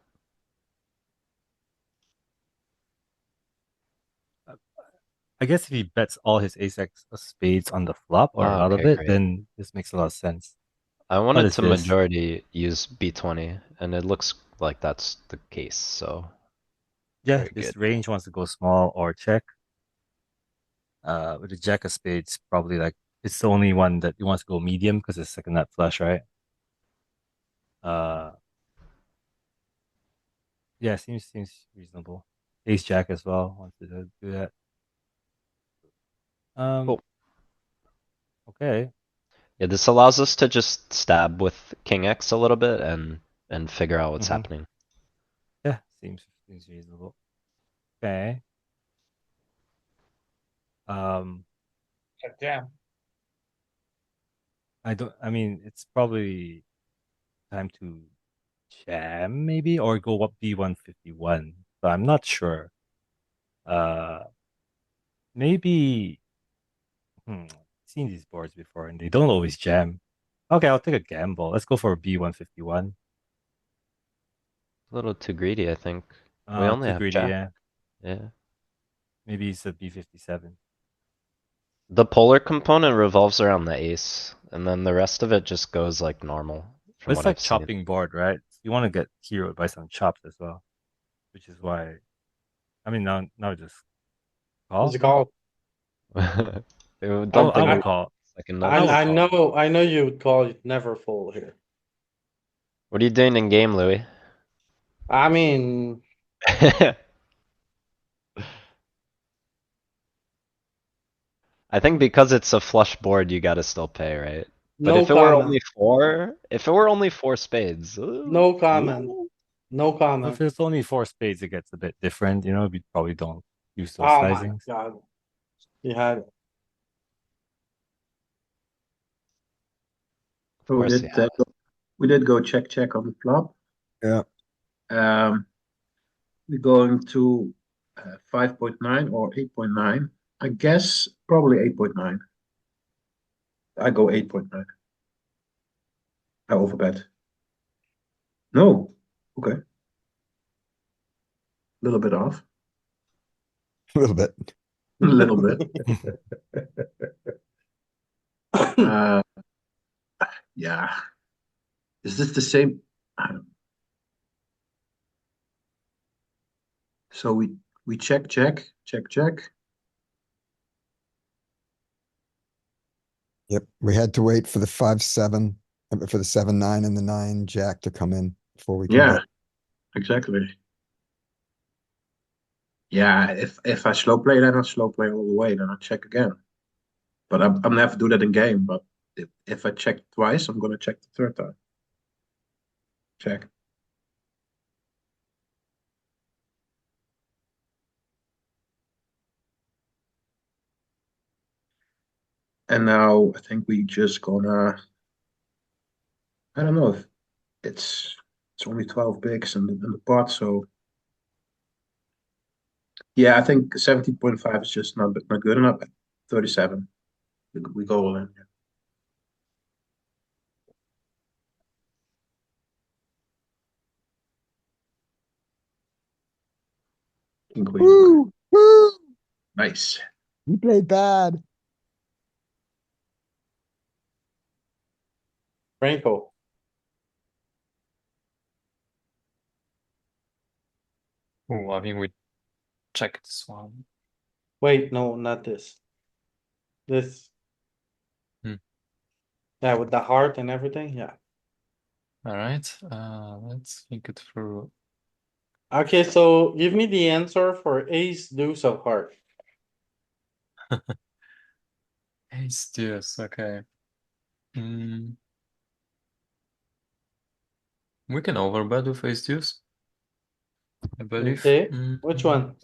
S5: I guess if he bets all his ace X of spades on the flop or
S9: Ah,
S5: out of
S9: okay,
S5: it,
S9: great.
S5: then this makes a lot of sense.
S9: I wanted
S5: is
S9: to
S5: this?
S9: majority use B20, and it looks like that's the case, so
S5: Yeah,
S9: very
S5: this
S9: good.
S5: range wants to go small or check. With the jack of spades, probably like it's the only one that he wants to go medium because it's second nut flush, right? Yeah, seems reasonable. Ace jack as well wants to do that.
S9: Cool.
S5: Okay.
S9: Yeah, this allows us to just stab with King X a little bit and figure out what's
S5: Mhm.
S9: happening.
S5: Yeah, seems reasonable. Okay.
S11: Check jam.
S5: I mean, it's probably time to jam maybe or go up B151. So I'm not sure. Maybe seen these boards before and they don't always jam. Okay, I'll take a gamble. Let's go for B151.
S9: A little too greedy, I think. We only
S5: Too
S9: have
S5: greedy,
S9: jack.
S5: yeah.
S9: Yeah.
S5: Maybe it's a B57.
S9: The polar component revolves around the ace, and then the rest of it just goes like normal
S5: But
S9: from
S5: it's
S9: what
S5: like
S9: I've seen.
S5: chopping board, right? You want to get heroed by some chops as well. Which is why I mean now just call.
S1: What's it called?
S9: Don't
S5: I
S9: think
S5: would
S9: we
S5: call.
S9: second
S5: I would
S9: nut.
S5: call.
S1: I know you would call it never fold here.
S9: What are you doing in game, Louis?
S1: I mean,
S9: I think because it's a flush board, you gotta still pay, right? But
S1: no
S9: if it were
S1: comment,
S9: only four spades,
S1: no comment. No comment.
S5: If it's only four spades, it gets a bit different. You know, we probably don't use those
S1: Oh my
S5: sizings.
S1: god. You had it.
S9: Of
S4: So
S9: course, yeah.
S4: we did go check on the flop.
S2: Yeah.
S4: We're going to 5.9 or 8.9. I guess probably 8.9. I go 8.9. I overbet. No. Okay. A little bit off.
S2: A little bit.
S4: A little bit. Yeah. Is this the same? I don't- So we check.
S2: Yep, we had to wait for the 5-7, for the 7-9 and the 9 jack to come in before we can
S4: Yeah,
S2: bet.
S4: exactly. Yeah, if I slow play, then I slow play all the way. Then I check again. But I'm never do that in game. But if I check twice, I'm gonna check the third time. Check. And now I think we just gonna. I don't know if it's only 12 bigs in the pot, so yeah, I think 17.5 is just not good enough. 37. We go all in. King queen.
S2: Woo! Woo!
S4: Nice.
S2: He played bad.
S1: Franco.
S6: Ooh, I think we check this one.
S1: Wait, no, not this. This.
S6: Hmm.
S1: Yeah, with the heart and everything, yeah.
S6: All right, let's think it through.
S1: Okay, so give me the answer for ace deuce of heart.
S6: Ace deuce, okay. Mm. We can overbet with ace deuce, I believe.
S1: Okay, which one?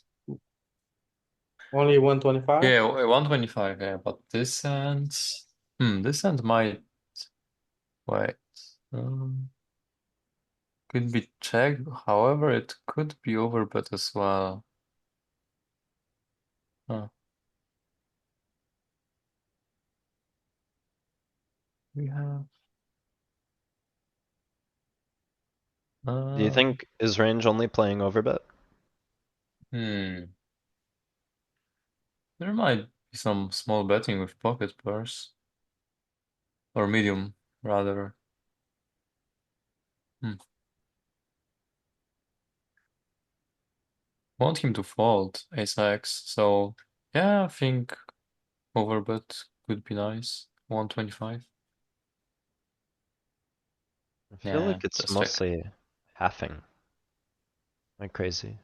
S1: Only 125?
S6: Yeah, 125, yeah, but this hand, this hand might, wait, could be checked, however, it could be overbet as well. Huh. We have.
S9: Do you think is range only playing overbet?
S6: There might be some small betting with pocket pairs. Or medium, rather. Want him to fold ace X, so yeah, I think overbet could be nice. 125.
S9: I feel
S6: Yeah,
S9: like it's
S6: just check.
S9: mostly halving. Like crazy.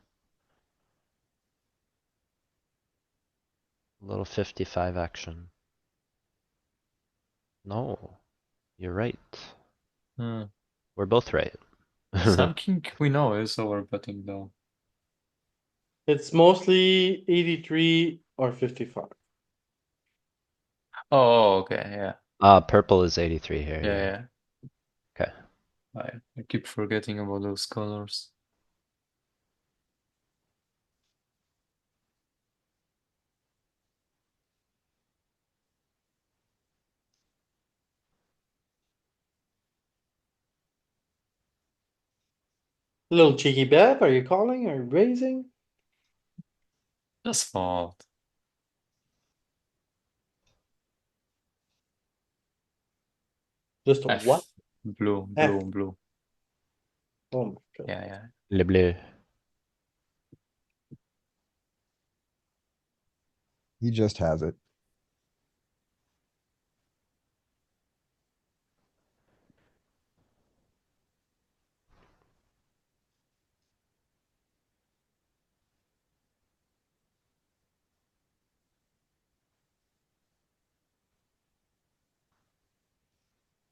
S9: A little 55 action. No, you're right. We're both right.
S6: Some king we know is overbetting though.
S1: It's mostly 83 or 55.
S6: Oh, okay, yeah.
S9: Purple is 83 here.
S6: Yeah.
S9: Okay.
S6: I keep forgetting about those colors.
S1: Little cheeky bet, are you calling or raising?
S6: Just fold.
S1: Just a
S6: F.
S1: what?
S6: Blue.
S1: F.
S6: Blue.
S1: Oh my god.
S6: Yeah.
S9: Le bleu.
S2: He just has it.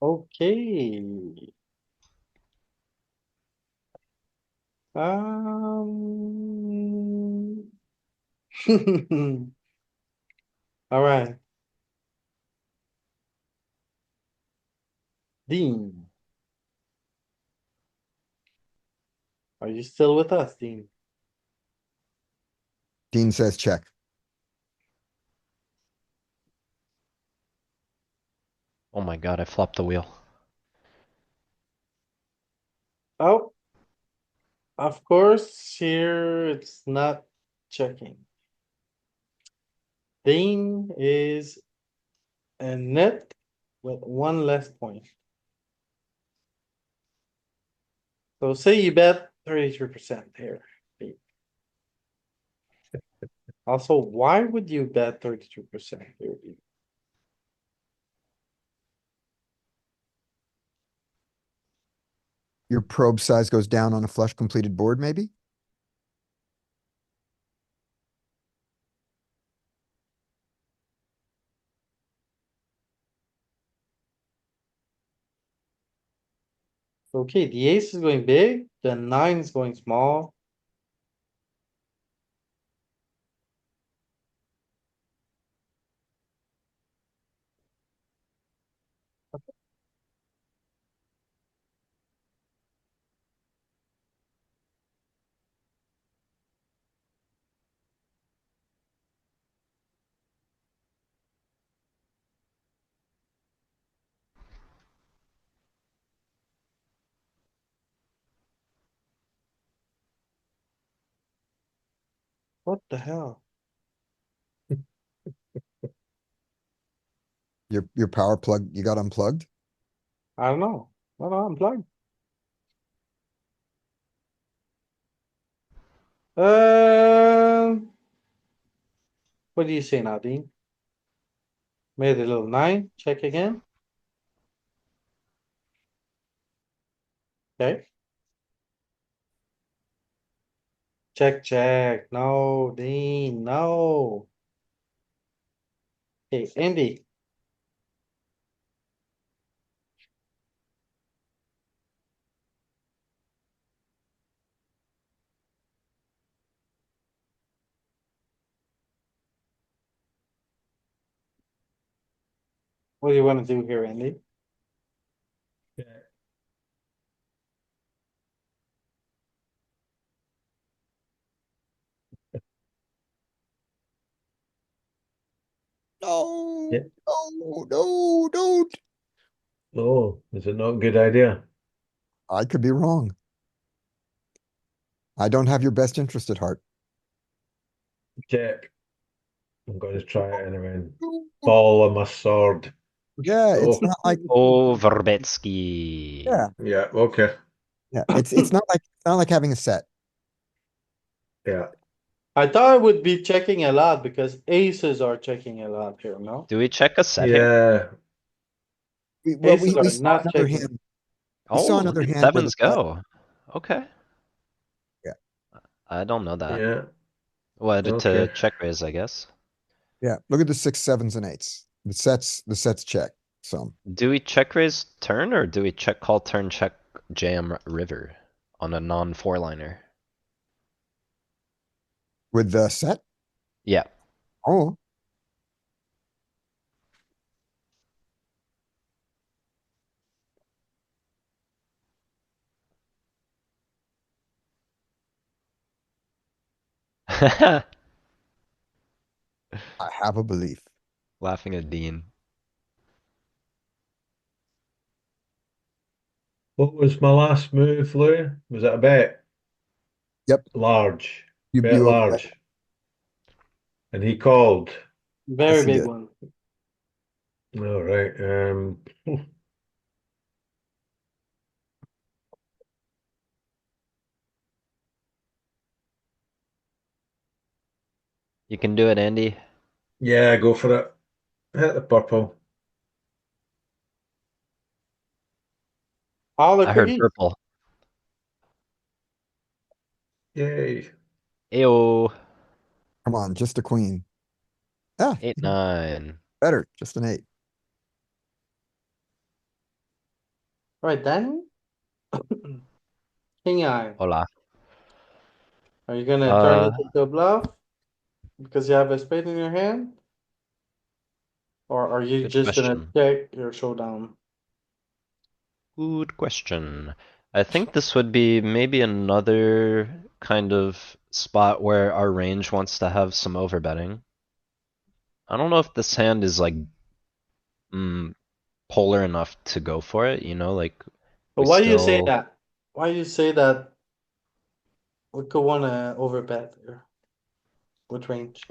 S1: Okay. Um. Alright. Dean. Are you still with us, Dean?
S2: Dean says check.
S9: Oh my god, I flopped the wheel.
S1: Oh. Of course, here it's not checking. Dean is a net with one less point. So say you bet 33% here. Pete. Also, why would you bet 32% here? Pete?
S2: Your probe size goes down on a flush completed board, maybe?
S1: Okay, the ace is going big, the nine is going small. What the hell?
S2: Your power plug, you got unplugged?
S1: I don't know. Well, unplugged. What do you say now, Dean? Made a little nine, check again. Okay. Check, check. No, Dean, no. Okay, Andy. What do you wanna do here, Andy?
S2: No,
S7: Yeah.
S2: no, don't.
S7: Oh, is it not a good idea?
S2: I could be wrong. I don't have your best interest at heart.
S7: Check. I'm going to try it anyway. Fall on my sword.
S2: Yeah, it's
S7: Oh,
S2: not like,
S9: Oh, Verbitsky.
S2: yeah,
S7: yeah, okay.
S2: yeah, it's not like having a set.
S7: Yeah.
S1: I thought I would be checking a lot because aces are checking a lot here, no?
S9: Do we check a set here?
S7: Yeah.
S2: Well,
S1: Aces
S2: we
S1: are
S2: saw
S1: not
S2: another
S1: checking.
S2: hand. We saw
S9: Oh, look
S2: another
S9: at
S2: hand where the
S9: sevens
S2: flush,
S9: go. Okay.
S2: Yeah.
S9: I don't know that.
S7: Yeah.
S9: What, to
S7: Okay.
S9: check raise, I guess.
S2: yeah, look at the six, sevens and eights. The sets check some.
S9: Do we check raise turn or do we check call turn check jam river on a non four liner?
S2: With the set?
S9: Yeah.
S2: Oh, I have a belief.
S9: Laughing at Dean.
S7: What was my last move, Lou? Was it a bet?
S2: Yep,
S7: Large.
S2: you
S7: Bet
S2: you overbet.
S7: large. And he called.
S1: Very
S2: Yes, he
S1: big
S2: did.
S1: one.
S7: All right.
S9: You can do it, Andy.
S7: Yeah, go for it. Hit the purple.
S1: All
S9: I heard
S1: agree.
S9: purple.
S7: Yay.
S9: Ayo.
S2: Come on, just a queen. Ah,
S9: 8-9.
S2: better, just an eight.
S1: Right then. King eye.
S9: Hola.
S1: Are you gonna turn it into a bluff? Because you have a spade in your hand? Or are you
S9: Good
S1: just gonna
S9: question.
S1: check your showdown?
S9: Good question. I think this would be maybe another kind of spot where our range wants to have some overbetting. I don't know if this hand is like polar enough to go for it, you know, like
S1: But
S9: we
S1: why do you say
S9: still
S1: that? Why do you say that we could wanna overbet here? With range?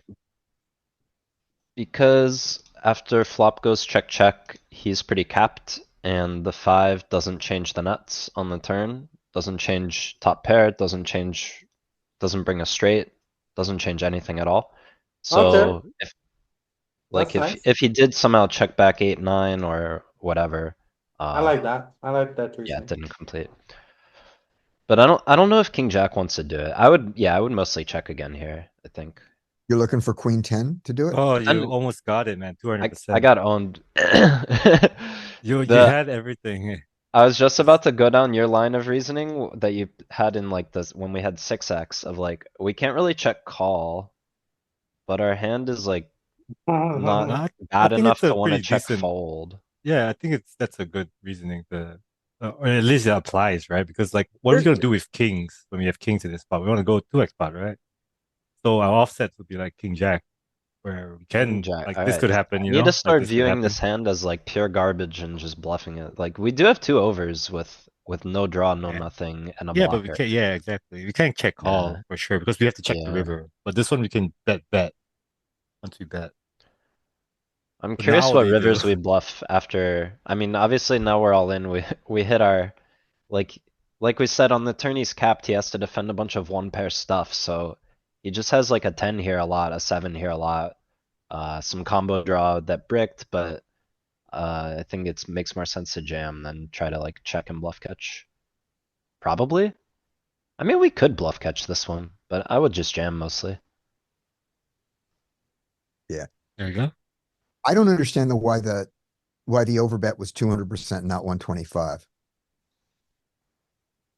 S9: because after flop goes check check, he's pretty capped, and the 5 doesn't change the nuts on the turn, doesn't change top pair, doesn't bring a straight, doesn't change anything at all.
S1: Okay,
S9: So if
S1: that's
S9: like
S1: nice.
S9: if he did somehow check back 8 9 or whatever,
S1: I like that. I like that
S9: yeah, it
S1: reasoning.
S9: didn't complete. But I don't know if King Jack wants to do it. I would mostly check again here, I think.
S2: You're looking for queen 10 to do it?
S5: Oh,
S9: But
S5: you
S9: then
S5: almost got it, man.
S9: I
S5: 200%.
S9: got owned.
S5: You
S9: The
S5: had everything.
S9: I was just about to go down your line of reasoning that you had in like this when we had 6x of like we can't really check call, but our hand is like not
S5: I, I
S9: bad
S5: think
S9: enough
S5: it's a
S9: to want to
S5: pretty
S9: check
S5: decent.
S9: fold.
S5: Yeah, I think that's a good reasoning to, or at least it applies, right? Because like, what are we gonna do with kings when we have kings in this spot? We want to go 2x spot, right? So our offsets would be like king jack, where we
S9: King
S5: can
S9: Jack.
S5: like
S9: All
S5: this
S9: right.
S5: could happen,
S9: I
S5: you
S9: need to
S5: know, like
S9: start
S5: this could
S9: viewing
S5: happen.
S9: this hand as like pure garbage and just bluffing it. Like we do have two overs with no draw, no
S5: Yeah.
S9: nothing, and a
S5: Yeah, but we
S9: blocker.
S5: can't. Yeah, exactly. We can't check
S9: Yeah.
S5: call for sure because we have to check the
S9: Yeah.
S5: river. But this one we can bet once we bet.
S9: I'm
S5: But
S9: curious
S5: now
S9: what
S5: they do.
S9: rivers we bluff after. I mean, obviously now we're all in. We hit our like like we said on the turn he's capped, he has to defend a bunch of one pair stuff, so he just has like a 10 here a lot, a 7 here a lot, some combo draw that bricked, but I think it makes more sense to jam than try to like check and bluff catch. Probably. I mean, we could bluff catch this one, but I would just jam mostly.
S2: Yeah.
S5: There you go.
S2: I don't understand why the overbet was 200%, not 125.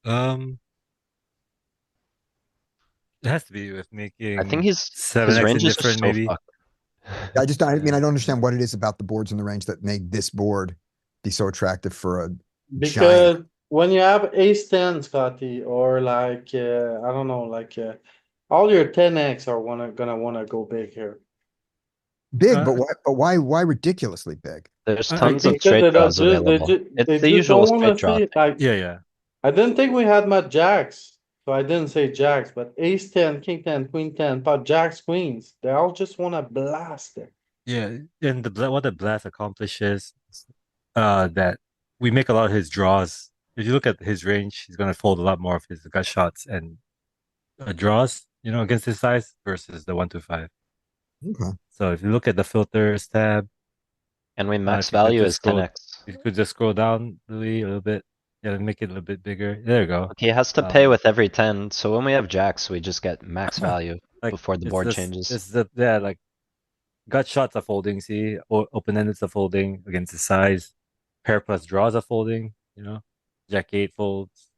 S5: Um, it has to be with
S9: I think
S5: making
S9: his
S5: 7x
S9: range is just
S5: indifferent,
S9: so
S5: maybe.
S9: fucked.
S2: I mean,
S5: Yeah.
S2: I don't understand what it is about the boards in the range that made this board be so attractive for a giant.
S1: Because when you have ace ten, Scotty, or like, I don't know, like, all your 10x are gonna wanna go big here.
S2: Big,
S5: Uh,
S2: but why ridiculously big?
S9: There's
S5: I
S9: tons of
S5: think.
S1: Because
S9: straight
S1: they don't
S9: draws
S1: just,
S9: available.
S1: they
S9: It's the
S1: just
S9: usual
S1: don't
S9: straight
S1: wanna
S9: draw
S1: see,
S9: thing.
S1: like,
S5: Yeah.
S1: I didn't think we had much jacks, so I didn't say jacks, but ace ten, king ten, queen ten, pot jacks, queens, they all just wanna blast it.
S5: Yeah, and what the blast accomplishes, that we make a lot of his draws. If you look at his range, he's gonna fold a lot more of his gut shots and draws, you know, against his size versus the 1 to 5.
S2: Okay.
S5: So if you look at the filters tab,
S9: And we max
S5: if you could
S9: value
S5: just
S9: is 10x.
S5: if you could just scroll down really a little bit, yeah, make it a little bit bigger. There you go.
S9: He has to pay with every 10, so when we have jacks, we just get max value
S5: like
S9: before the board changes.
S5: it's the like gut shots are folding. See, open endeds are folding against his size. Pair plus draws are folding. You know, Jack 8 folds.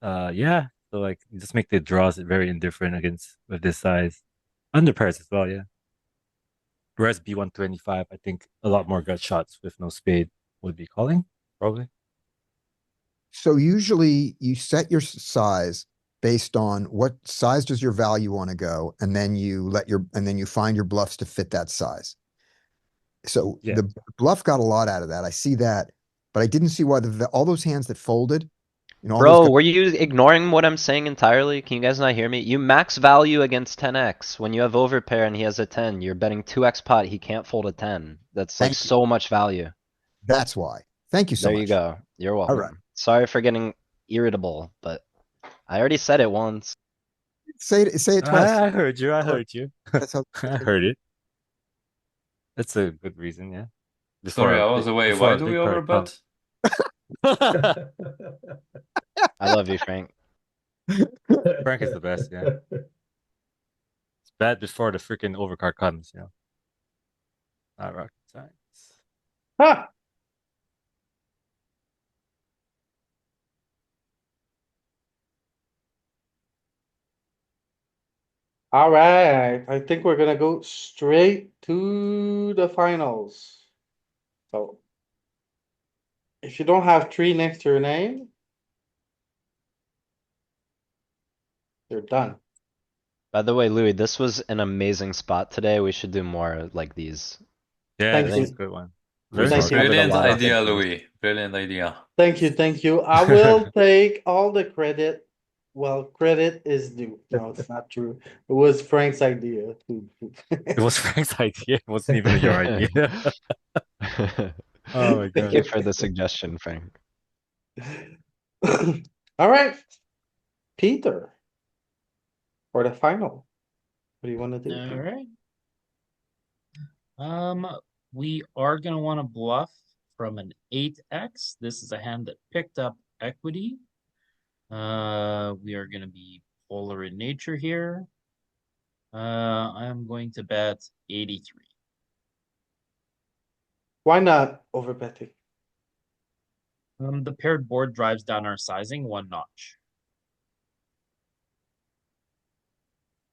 S5: Yeah. So like, you just make the draws very indifferent against with this size. Under pairs as well. Yeah. Whereas B125, I think a lot more gut shots with no spade would be calling probably.
S2: So usually you set your size based on what size does your value want to go, and then you find your bluffs to fit that size. So
S5: Yeah.
S2: the bluff got a lot out of that. I see that, but I didn't see why all those hands that folded, all those
S9: Bro,
S2: guys,
S9: were you ignoring what I'm saying entirely? Can you guys not hear me? You max value against 10x. When you have overpair and he has a 10, you're betting 2x pot, he can't fold a 10. That's like
S2: thank you.
S9: so much value.
S2: That's why. Thank you so
S9: There you
S2: much.
S9: go. You're
S2: All right.
S9: welcome. Sorry for getting irritable, but I already said it once.
S2: Say it twice.
S5: I heard you. I heard you.
S2: That's how.
S5: I heard it. That's a good reason. Yeah.
S6: Sorry, I was away.
S5: Before
S6: Why
S5: a
S6: do we
S5: big card
S6: overbet?
S9: I love you, Frank.
S5: Frank is the best. Yeah. It's bad before the freaking overcard comes. You know. Not rocket science.
S1: Ha! Alright, I think we're gonna go straight to the finals. So. If you don't have three next to your name. You're done.
S9: By the way, Louis, this was an amazing spot today. We should do more like these.
S5: Yeah,
S1: Thank
S5: this is
S1: you.
S5: a good one.
S9: We
S5: Very
S1: Thank you.
S9: covered a
S6: Brilliant
S9: lot of good
S6: idea,
S9: things.
S6: Louis. Brilliant idea.
S1: Thank you. I will take all the credit. Well, credit is due. No, it's not true. It was Frank's idea.
S5: It was Frank's idea. It wasn't even your idea. Oh my
S9: Thank you
S5: god.
S9: for the suggestion, Frank.
S1: Alright. Peter. For the final. What do you wanna do?
S11: All right. We are gonna want to bluff from an 8x. This is a hand that picked up equity. We are gonna be polar in nature here. I am going to bet 83.
S1: Why not over betting?
S11: The paired board drives down our sizing one notch.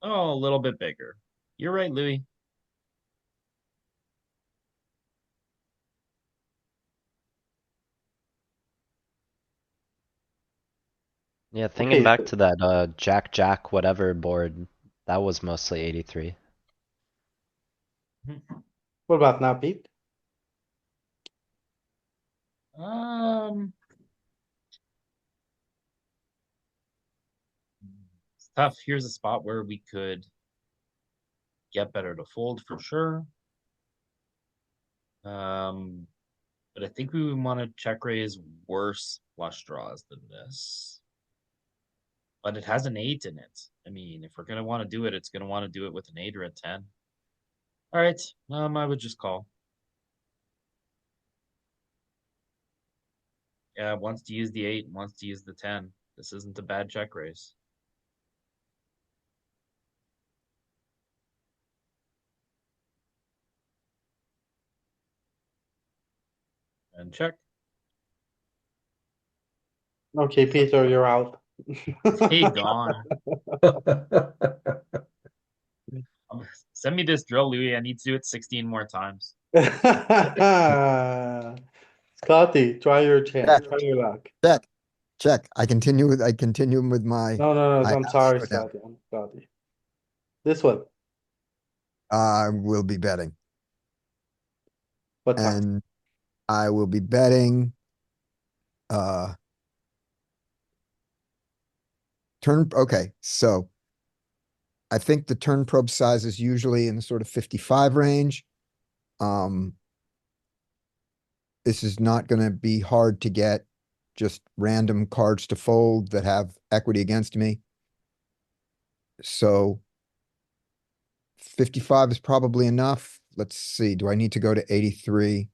S11: Oh, a little bit bigger. You're right, Louis.
S9: Yeah, thinking
S1: Okay,
S9: back to that Jack whatever board, that was mostly 83.
S1: what about now, Pete?
S11: Um, it's tough. Here's a spot where we could get better to fold for sure. But I think we would want to check raise worse flush draws than this. But it has an 8 in it. I mean, if we're gonna want to do it, it's gonna want to do it with an 8 or a 10. All right, I would just call. Yeah, wants to use the 8, wants to use the 10. This isn't a bad check raise. And check.
S1: Okay, Peter, you're out.
S11: Hey, gone. Send me this drill, Louis. I need to do it 16 more times.
S1: Scotty, try your chance,
S2: Check.
S1: try your luck.
S2: Check. I continue with my,
S1: No,
S2: I
S1: I'm sorry,
S2: go down.
S1: Scotty, I'm Scotty. This one,
S2: I will be betting
S1: what time?
S2: and I will be betting, okay, so I think the turn probe size is usually in the sort of 55 range. This is not gonna be hard to get just random cards to fold that have equity against me. So 55 is probably enough. Let's see, do I need to go to 83?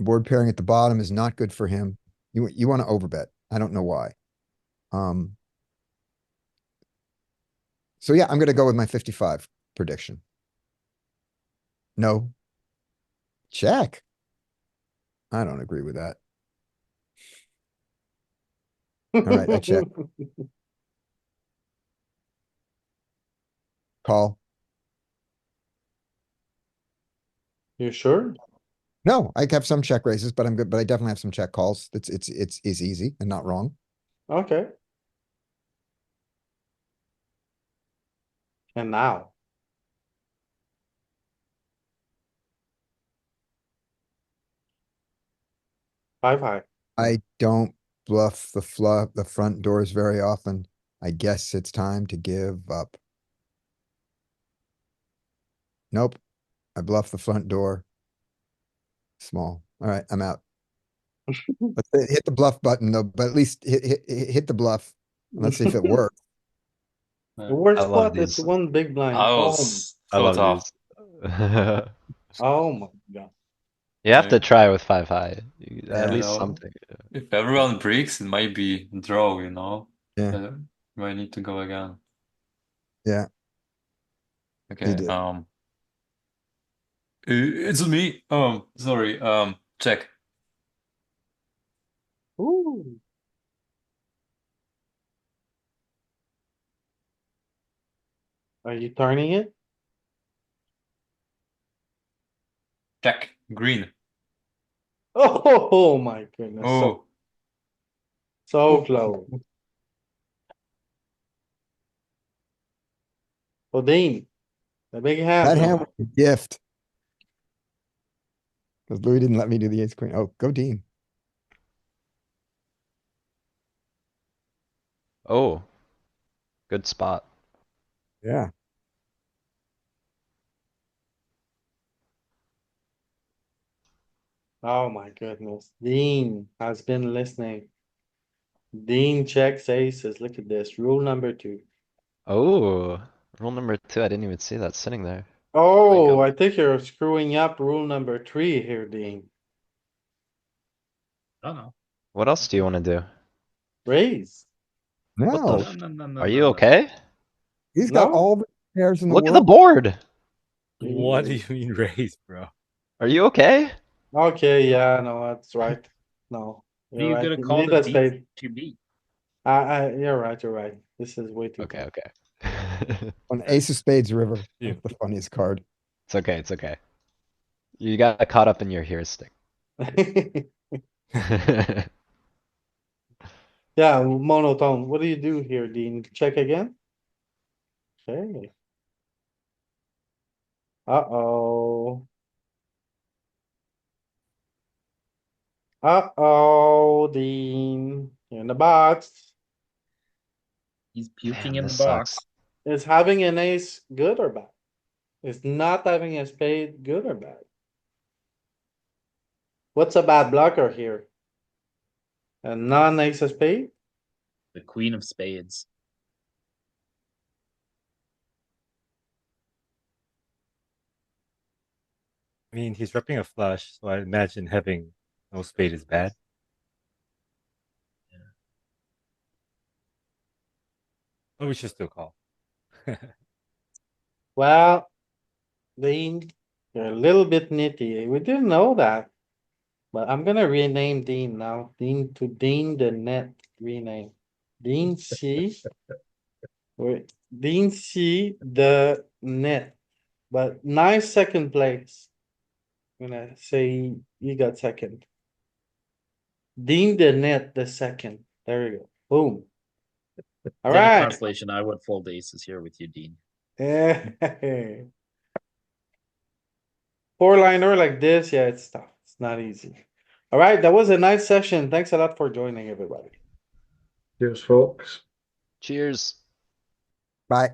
S2: Board pairing at the bottom is not good for him. You want to overbet. I don't know why. So yeah, I'm gonna go with my 55 prediction. No. Check. I don't agree with that. All right, I check. Call.
S1: You sure?
S2: No, I have some check raises, but I'm good, but I definitely have some check calls. It's easy and not wrong.
S1: Okay. And now. Bye.
S2: I don't bluff the front doors very often. I guess it's time to give up. Nope. I bluff the front door. Small. All right, I'm out. Let's hit the bluff button though, but at least hit the bluff. Let's see if it works.
S1: The worst
S9: I love
S1: spot is
S9: these.
S1: one big blind.
S6: That
S1: Oh,
S6: was
S9: I
S6: so
S9: love
S6: tough.
S9: these.
S1: oh my god.
S9: You have to
S6: Yeah.
S9: try with 5 high.
S2: Yeah.
S9: At
S6: You
S9: least
S6: know,
S9: something.
S6: if everyone breaks, it might be draw, you know?
S2: Yeah.
S6: Might need to go again.
S2: Yeah.
S6: Okay,
S2: did.
S6: it's me. Sorry, check.
S1: Ooh. Are you turning it?
S6: Check. Green.
S1: Oh my goodness,
S6: Oh,
S1: so close. Odin, the big hand.
S2: That hand was a gift. Cause Louis didn't let me do the ace queen. Oh, go Dean.
S9: Oh. Good spot.
S2: Yeah.
S1: Oh my goodness, Dean has been listening. Dean checks aces, look at this, rule number 2.
S9: Oh. Rule number 2, I didn't even see that sitting there.
S1: Oh, I think you're screwing up rule number 3 here, Dean.
S11: Oh no.
S9: What else do you want to do?
S1: Raise,
S9: What the
S2: No,
S9: f-
S11: No,
S9: Are
S11: no,
S9: you
S11: no.
S9: okay?
S2: he's got
S1: no?
S2: all the pairs in the
S9: Look at the
S2: world.
S9: board.
S5: What do you mean raise, bro?
S9: Are you okay?
S1: Okay, yeah, no, that's right. No,
S11: What are
S1: you're
S11: you
S1: right.
S11: gonna
S1: You
S11: call
S1: need
S11: the
S1: a spade.
S11: DQB?
S1: You're right. This is way too
S9: Okay,
S1: tough.
S9: okay.
S2: On Ace of Spades River.
S5: Yeah.
S2: That's the funniest card.
S9: It's okay, it's okay. You got caught up in your heuristic.
S1: Yeah, monotone. What do you do here, Dean? Check again? Okay. Uh-oh. Uh-oh, Dean. You're in the box.
S11: He's puking
S9: Man,
S11: in the
S9: this
S11: box.
S9: sucks.
S1: Is having an ace good or bad? Is not having a spade good or bad? What's a bad blocker here? A non-ace of spade?
S11: The queen of spades.
S5: I mean, he's repping a flush, so I imagine having no spade is bad. But we should still call.
S1: Well, Dean, you're a little bit nitty. We didn't know that. But I'm gonna rename Dean now. Dean to Dean the net rename. Dean C. Wait, Dean C the net. But nice second place. I'm gonna say you got second. Dean the net the second. There you go. Boom. All
S11: In
S1: right.
S11: translation, I would fold aces here with you, Dean.
S1: Four liner like this, yeah, it's tough. It's not easy. All right, that was a nice session. Thanks a lot for joining, everybody.
S7: Cheers, folks.
S9: Cheers.
S2: Bye.